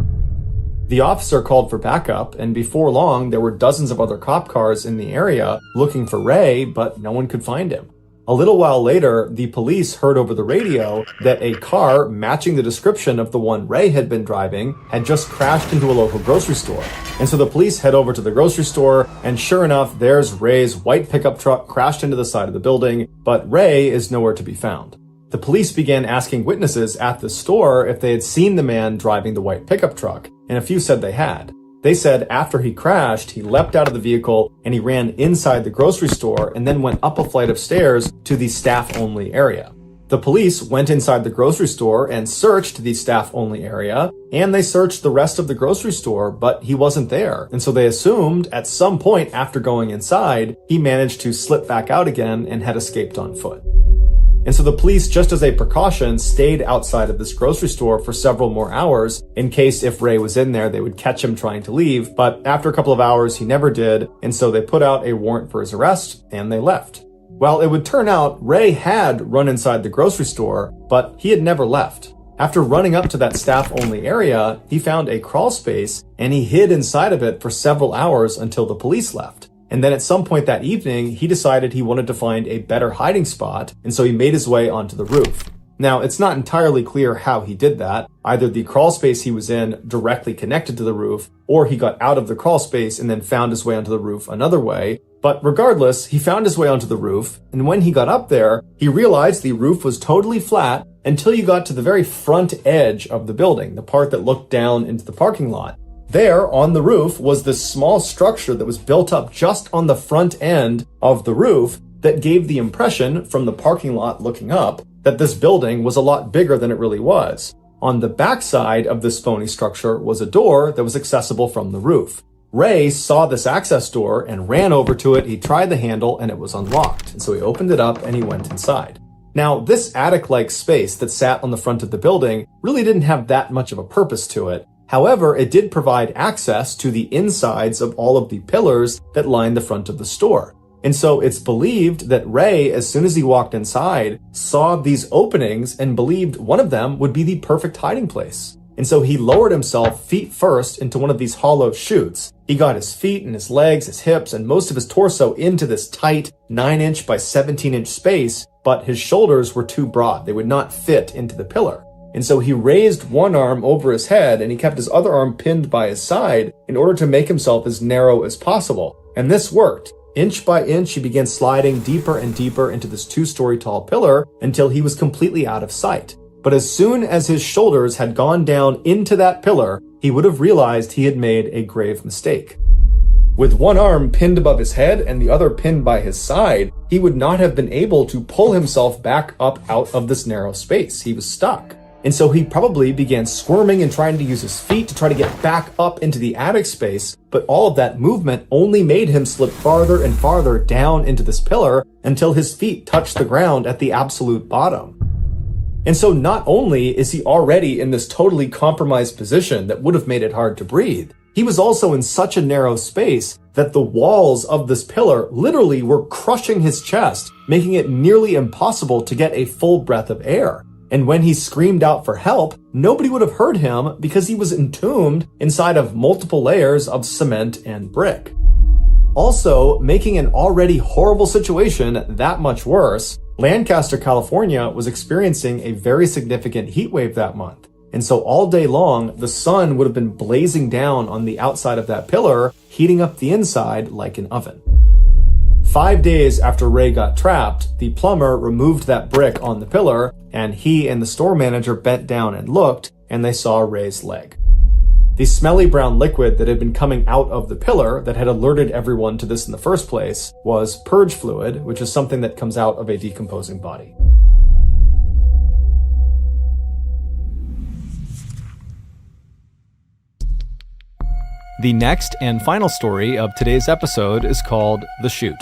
The officer called for backup, and before long, there were dozens of other cop cars in the area looking for Ray, but no one could find him. A little while later, the police heard over the radio that a car matching the description of the one Ray had been driving had just crashed into a local grocery store. And so the police head over to the grocery store, and sure enough, there's Ray's white pickup truck crashed into the side of the building, but Ray is nowhere to be found. The police began asking witnesses at the store if they had seen the man driving the white pickup truck, and a few said they had. They said after he crashed, he leapt out of the vehicle and he ran inside the grocery store and then went up a flight of stairs to the staff-only area. The police went inside the grocery store and searched the staff-only area, and they searched the rest of the grocery store, but he wasn't there. And so they assumed at some point after going inside, he managed to slip back out again and had escaped on foot. And so the police, just as a precaution, stayed outside of this grocery store for several more hours in case if Ray was in there, they would catch him trying to leave. But after a couple of hours, he never did. And so they put out a warrant for his arrest and they left. Well, it would turn out Ray had run inside the grocery store, but he had never left. After running up to that staff-only area, he found a crawl space and he hid inside of it for several hours until the police left. And then at some point that evening, he decided he wanted to find a better hiding spot, and so he made his way onto the roof. Now, it's not entirely clear how he did that. Either the crawl space he was in directly connected to the roof, or he got out of the crawl space and then found his way onto the roof another way. But regardless, he found his way onto the roof, and when he got up there, he realized the roof was totally flat until you got to the very front edge of the building, the part that looked down into the parking lot. There, on the roof, was this small structure that was built up just on the front end of the roof that gave the impression, from the parking lot looking up, that this building was a lot bigger than it really was. On the backside of this phony structure was a door that was accessible from the roof. Ray saw this access door and ran over to it. He tried the handle and it was unlocked. And so he opened it up and he went inside. Now, this attic-like space that sat on the front of the building really didn't have that much of a purpose to it. However, it did provide access to the insides of all of the pillars that lined the front of the store. And so it's believed that Ray, as soon as he walked inside, saw these openings and believed one of them would be the perfect hiding place. And so he lowered himself feet first into one of these hollow chutes. He got his feet and his legs, his hips, and most of his torso into this tight 9-inch by 17-inch space, but his shoulders were too broad. They would not fit into the pillar. And so he raised one arm over his head and he kept his other arm pinned by his side in order to make himself as narrow as possible. And this worked. Inch by inch, he began sliding deeper and deeper into this 2-story tall pillar until he was completely out of sight. But as soon as his shoulders had gone down into that pillar, he would have realized he had made a grave mistake. With one arm pinned above his head and the other pinned by his side, he would not have been able to pull himself back up out of this narrow space. He was stuck. And so he probably began squirming and trying to use his feet to try to get back up into the attic space, but all of that movement only made him slip farther and farther down into this pillar until his feet touched the ground at the absolute bottom. And so not only is he already in this totally compromised position that would have made it hard to breathe, he was also in such a narrow space that the walls of this pillar literally were crushing his chest, making it nearly impossible to get a full breath of air. And when he screamed out for help, nobody would have heard him because he was entombed inside of multiple layers of cement and brick. Also, making an already horrible situation that much worse, Lancaster, California was experiencing a very significant heat wave that month. And so all day long, the sun would have been blazing down on the outside of that pillar, heating up the inside like an oven. 5 days after Ray got trapped, the plumber removed that brick on the pillar, and he and the store manager bent down and looked, and they saw Ray's leg. The smelly brown liquid that had been coming out of the pillar that had alerted everyone to this in the first place was purge fluid, which is something that comes out of a decomposing body. The next and final story of today's episode is called The Chute.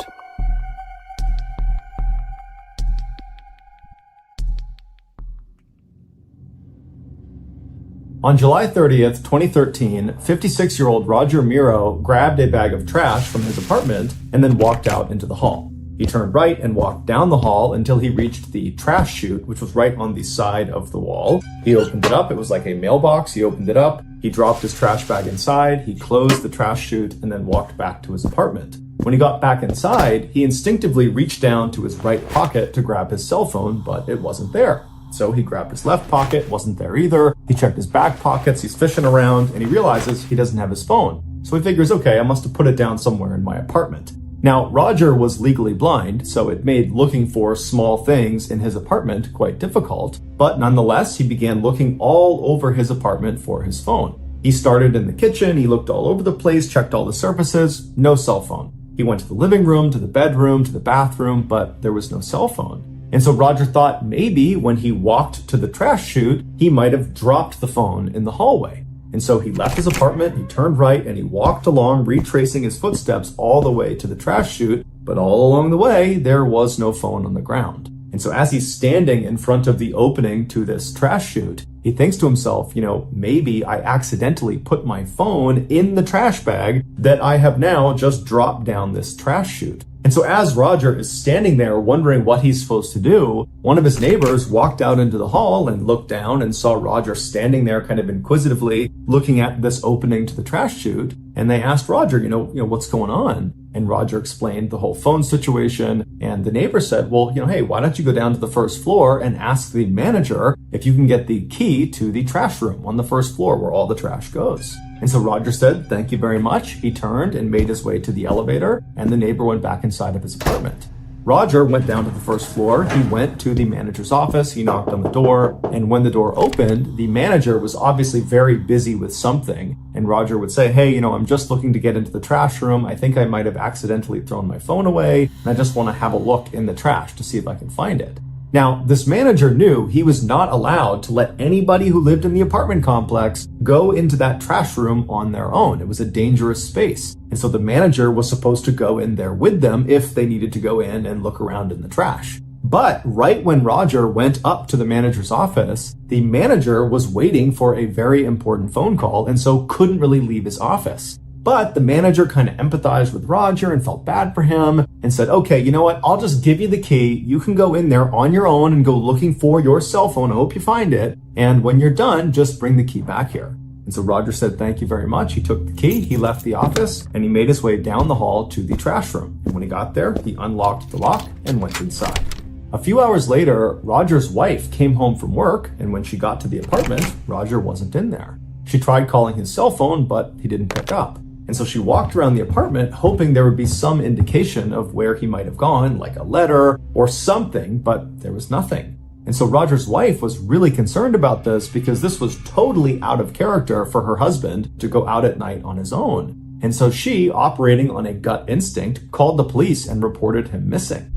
On July 30th, 2013, 56-year-old Roger Miro grabbed a bag of trash from his apartment and then walked out into the hall. He turned right and walked down the hall until he reached the trash chute, which was right on the side of the wall. He opened it up. It was like a mailbox. He opened it up. He dropped his trash bag inside. He closed the trash chute and then walked back to his apartment. When he got back inside, he instinctively reached down to his right pocket to grab his cell phone, but it wasn't there. So he grabbed his left pocket, wasn't there either. He checked his back pockets, he's fishing around, and he realizes he doesn't have his phone. So he figures, okay, I must have put it down somewhere in my apartment. Now, Roger was legally blind, so it made looking for small things in his apartment quite difficult. But nonetheless, he began looking all over his apartment for his phone. He started in the kitchen, he looked all over the place, checked all the surfaces, no cell phone. He went to the living room, to the bedroom, to the bathroom, but there was no cell phone. And so Roger thought maybe when he walked to the trash chute, he might have dropped the phone in the hallway. And so he left his apartment, he turned right, and he walked along, retracing his footsteps all the way to the trash chute. But all along the way, there was no phone on the ground. And so as he's standing in front of the opening to this trash chute, he thinks to himself, maybe I accidentally put my phone in the trash bag that I have now just dropped down this trash chute. And so as Roger is standing there wondering what he's supposed to do, one of his neighbors walked out into the hall and looked down and saw Roger standing there kind of inquisitively looking at this opening to the trash chute. And they asked Roger, what's going on? And Roger explained the whole phone situation. And the neighbor said, well, hey, why don't you go down to the first floor and ask the manager if you can get the key to the trash room on the first floor where all the trash goes. And so Roger said, thank you very much. He turned and made his way to the elevator, and the neighbor went back inside of his apartment. Roger went down to the first floor. He went to the manager's office. He knocked on the door. And when the door opened, the manager was obviously very busy with something. And Roger would say, hey, I'm just looking to get into the trash room. I think I might have accidentally thrown my phone away. And I just want to have a look in the trash to see if I can find it. Now, this manager knew he was not allowed to let anybody who lived in the apartment complex go into that trash room on their own. It was a dangerous space. And so the manager was supposed to go in there with them if they needed to go in and look around in the trash. But right when Roger went up to the manager's office, the manager was waiting for a very important phone call and so couldn't really leave his office. But the manager kind of empathized with Roger and felt bad for him and said, okay, you know what? I'll just give you the key. You can go in there on your own and go looking for your cell phone. I hope you find it. And when you're done, just bring the key back here. And so Roger said, thank you very much. He took the key, he left the office, and he made his way down the hall to the trash room. And when he got there, he unlocked the lock and went inside. A few hours later, Roger's wife came home from work, and when she got to the apartment, Roger wasn't in there. She tried calling his cell phone, but he didn't pick up. And so she walked around the apartment hoping there would be some indication of where he might have gone, like a letter or something, but there was nothing. And so Roger's wife was really concerned about this because this was totally out of character for her husband to go out at night on his own. And so she, operating on a gut instinct, called the police and reported him missing.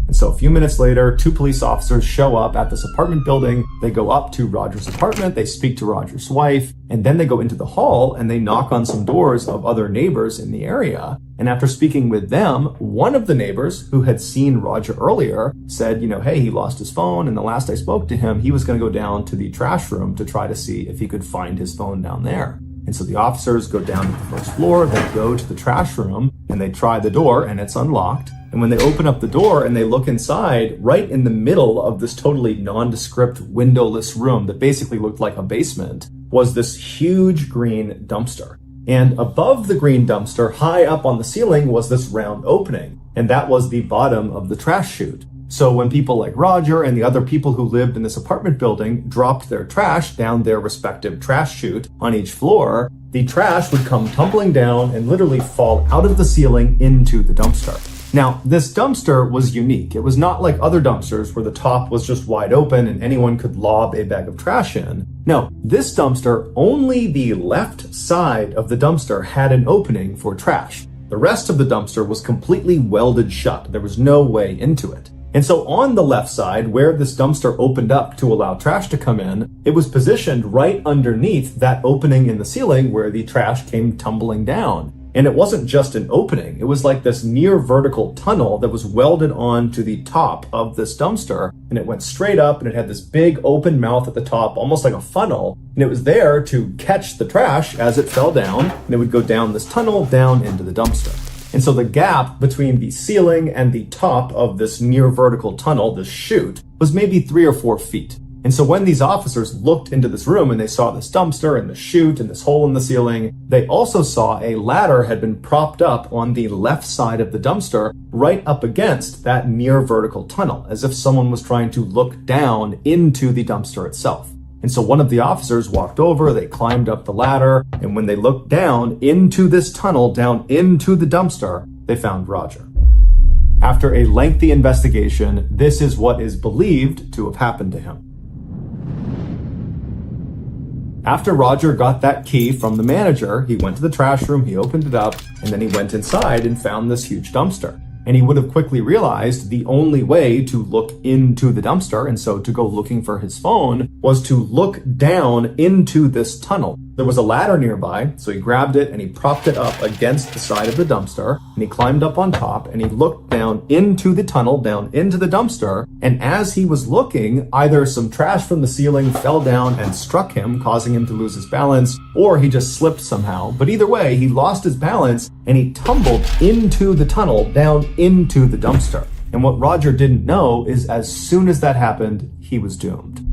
And so a few minutes later, 2 police officers show up at this apartment building. They go up to Roger's apartment, they speak to Roger's wife, and then they go into the hall and they knock on some doors of other neighbors in the area. And after speaking with them, one of the neighbors who had seen Roger earlier said, hey, he lost his phone. And the last I spoke to him, he was going to go down to the trash room to try to see if he could find his phone down there. And so the officers go down to the first floor, they go to the trash room, and they try the door, and it's unlocked. And when they open up the door and they look inside, right in the middle of this totally nondescript windowless room that basically looked like a basement, was this huge green dumpster. And above the green dumpster, high up on the ceiling, was this round opening. And that was the bottom of the trash chute. So when people like Roger and the other people who lived in this apartment building dropped their trash down their respective trash chute on each floor, the trash would come tumbling down and literally fall out of the ceiling into the dumpster. Now, this dumpster was unique. It was not like other dumpsters where the top was just wide open and anyone could lob a bag of trash in. No, this dumpster, only the left side of the dumpster had an opening for trash. The rest of the dumpster was completely welded shut. There was no way into it. And so on the left side, where this dumpster opened up to allow trash to come in, it was positioned right underneath that opening in the ceiling where the trash came tumbling down. And it wasn't just an opening. It was like this near vertical tunnel that was welded on to the top of this dumpster. And it went straight up and it had this big open mouth at the top, almost like a funnel. And it was there to catch the trash as it fell down. And it would go down this tunnel down into the dumpster. And so the gap between the ceiling and the top of this near vertical tunnel, this chute, was maybe 3 or 4 feet. And so when these officers looked into this room and they saw this dumpster and the chute and this hole in the ceiling, they also saw a ladder had been propped up on the left side of the dumpster right up against that near vertical tunnel, as if someone was trying to look down into the dumpster itself. And so one of the officers walked over, they climbed up the ladder, and when they looked down into this tunnel, down into the dumpster, they found Roger. After a lengthy investigation, this is what is believed to have happened to him. After Roger got that key from the manager, he went to the trash room, he opened it up, and then he went inside and found this huge dumpster. And he would have quickly realized the only way to look into the dumpster, and so to go looking for his phone, was to look down into this tunnel. There was a ladder nearby, so he grabbed it and he propped it up against the side of the dumpster, and he climbed up on top and he looked down into the tunnel, down into the dumpster, and as he was looking, either some trash from the ceiling fell down and struck him, causing him to lose his balance, or he just slipped somehow. But either way, he lost his balance and he tumbled into the tunnel, down into the dumpster. And what Roger didn't know is as soon as that happened, he was doomed.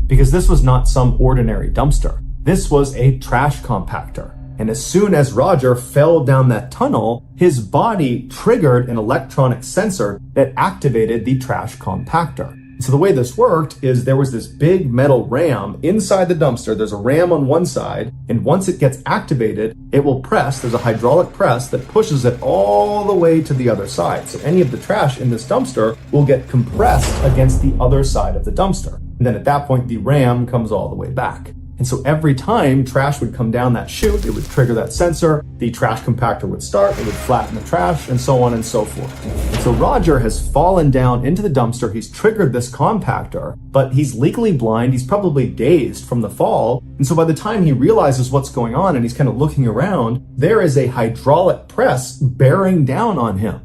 Because this was not some ordinary dumpster. This was a trash compactor. And as soon as Roger fell down that tunnel, his body triggered an electronic sensor that activated the trash compactor. So the way this worked is there was this big metal ram inside the dumpster. There's a ram on one side, and once it gets activated, it will press. There's a hydraulic press that pushes it all the way to the other side. So any of the trash in this dumpster will get compressed against the other side of the dumpster. And then at that point, the ram comes all the way back. And so every time trash would come down that chute, it would trigger that sensor, the trash compactor would start, it would flatten the trash, and so on and so forth. And so Roger has fallen down into the dumpster, he's triggered this compactor, but he's legally blind, he's probably dazed from the fall, and so by the time he realizes what's going on and he's kind of looking around, there is a hydraulic press bearing down on him.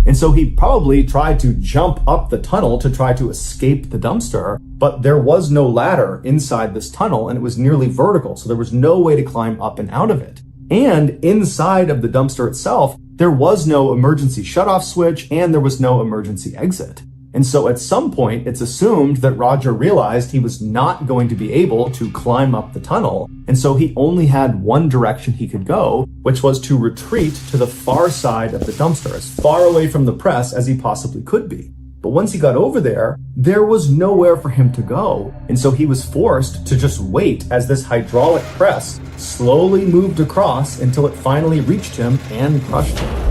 And so he probably tried to jump up the tunnel to try to escape the dumpster, but there was no ladder inside this tunnel and it was nearly vertical, so there was no way to climb up and out of it. And inside of the dumpster itself, there was no emergency shutoff switch and there was no emergency exit. And so at some point, it's assumed that Roger realized he was not going to be able to climb up the tunnel. And so he only had one direction he could go, which was to retreat to the far side of the dumpster, as far away from the press as he possibly could be. But once he got over there, there was nowhere for him to go. And so he was forced to just wait as this hydraulic press slowly moved across until it finally reached him and crushed him.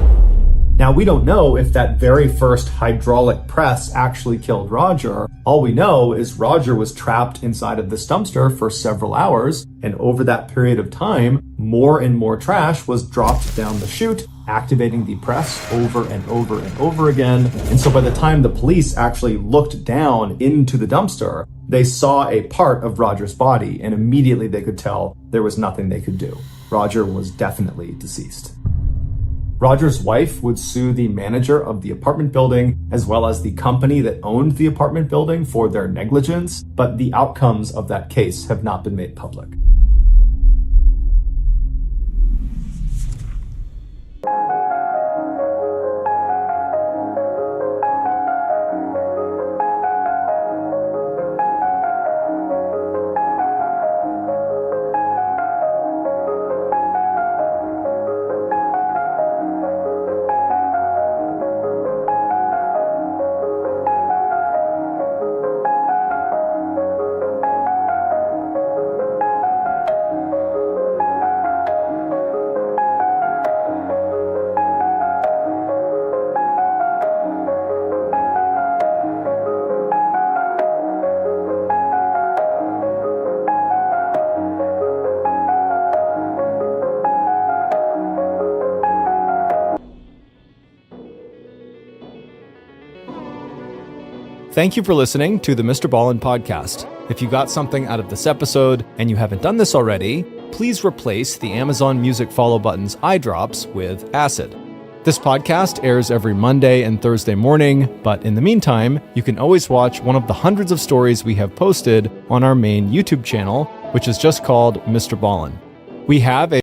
Now, we don't know if that very first hydraulic press actually killed Roger. All we know is Roger was trapped inside of this dumpster for several hours, and over that period of time, more and more trash was dropped down the chute, activating the press over and over and over again. And so by the time the police actually looked down into the dumpster, they saw a part of Roger's body, and immediately they could tell there was nothing they could do. Roger was definitely deceased. Roger's wife would sue the manager of the apartment building as well as the company that owned the apartment building for their negligence, but the outcomes of that case have not been made public. Thank you for listening to the MrBallen's podcast. If you got something out of this episode and you haven't done this already, please replace the Amazon Music follow button's eye drops with acid. This podcast airs every Monday and Thursday morning, but in the meantime, you can always watch one of the hundreds of stories we have posted on our main YouTube channel, which is just called MrBallen. We have a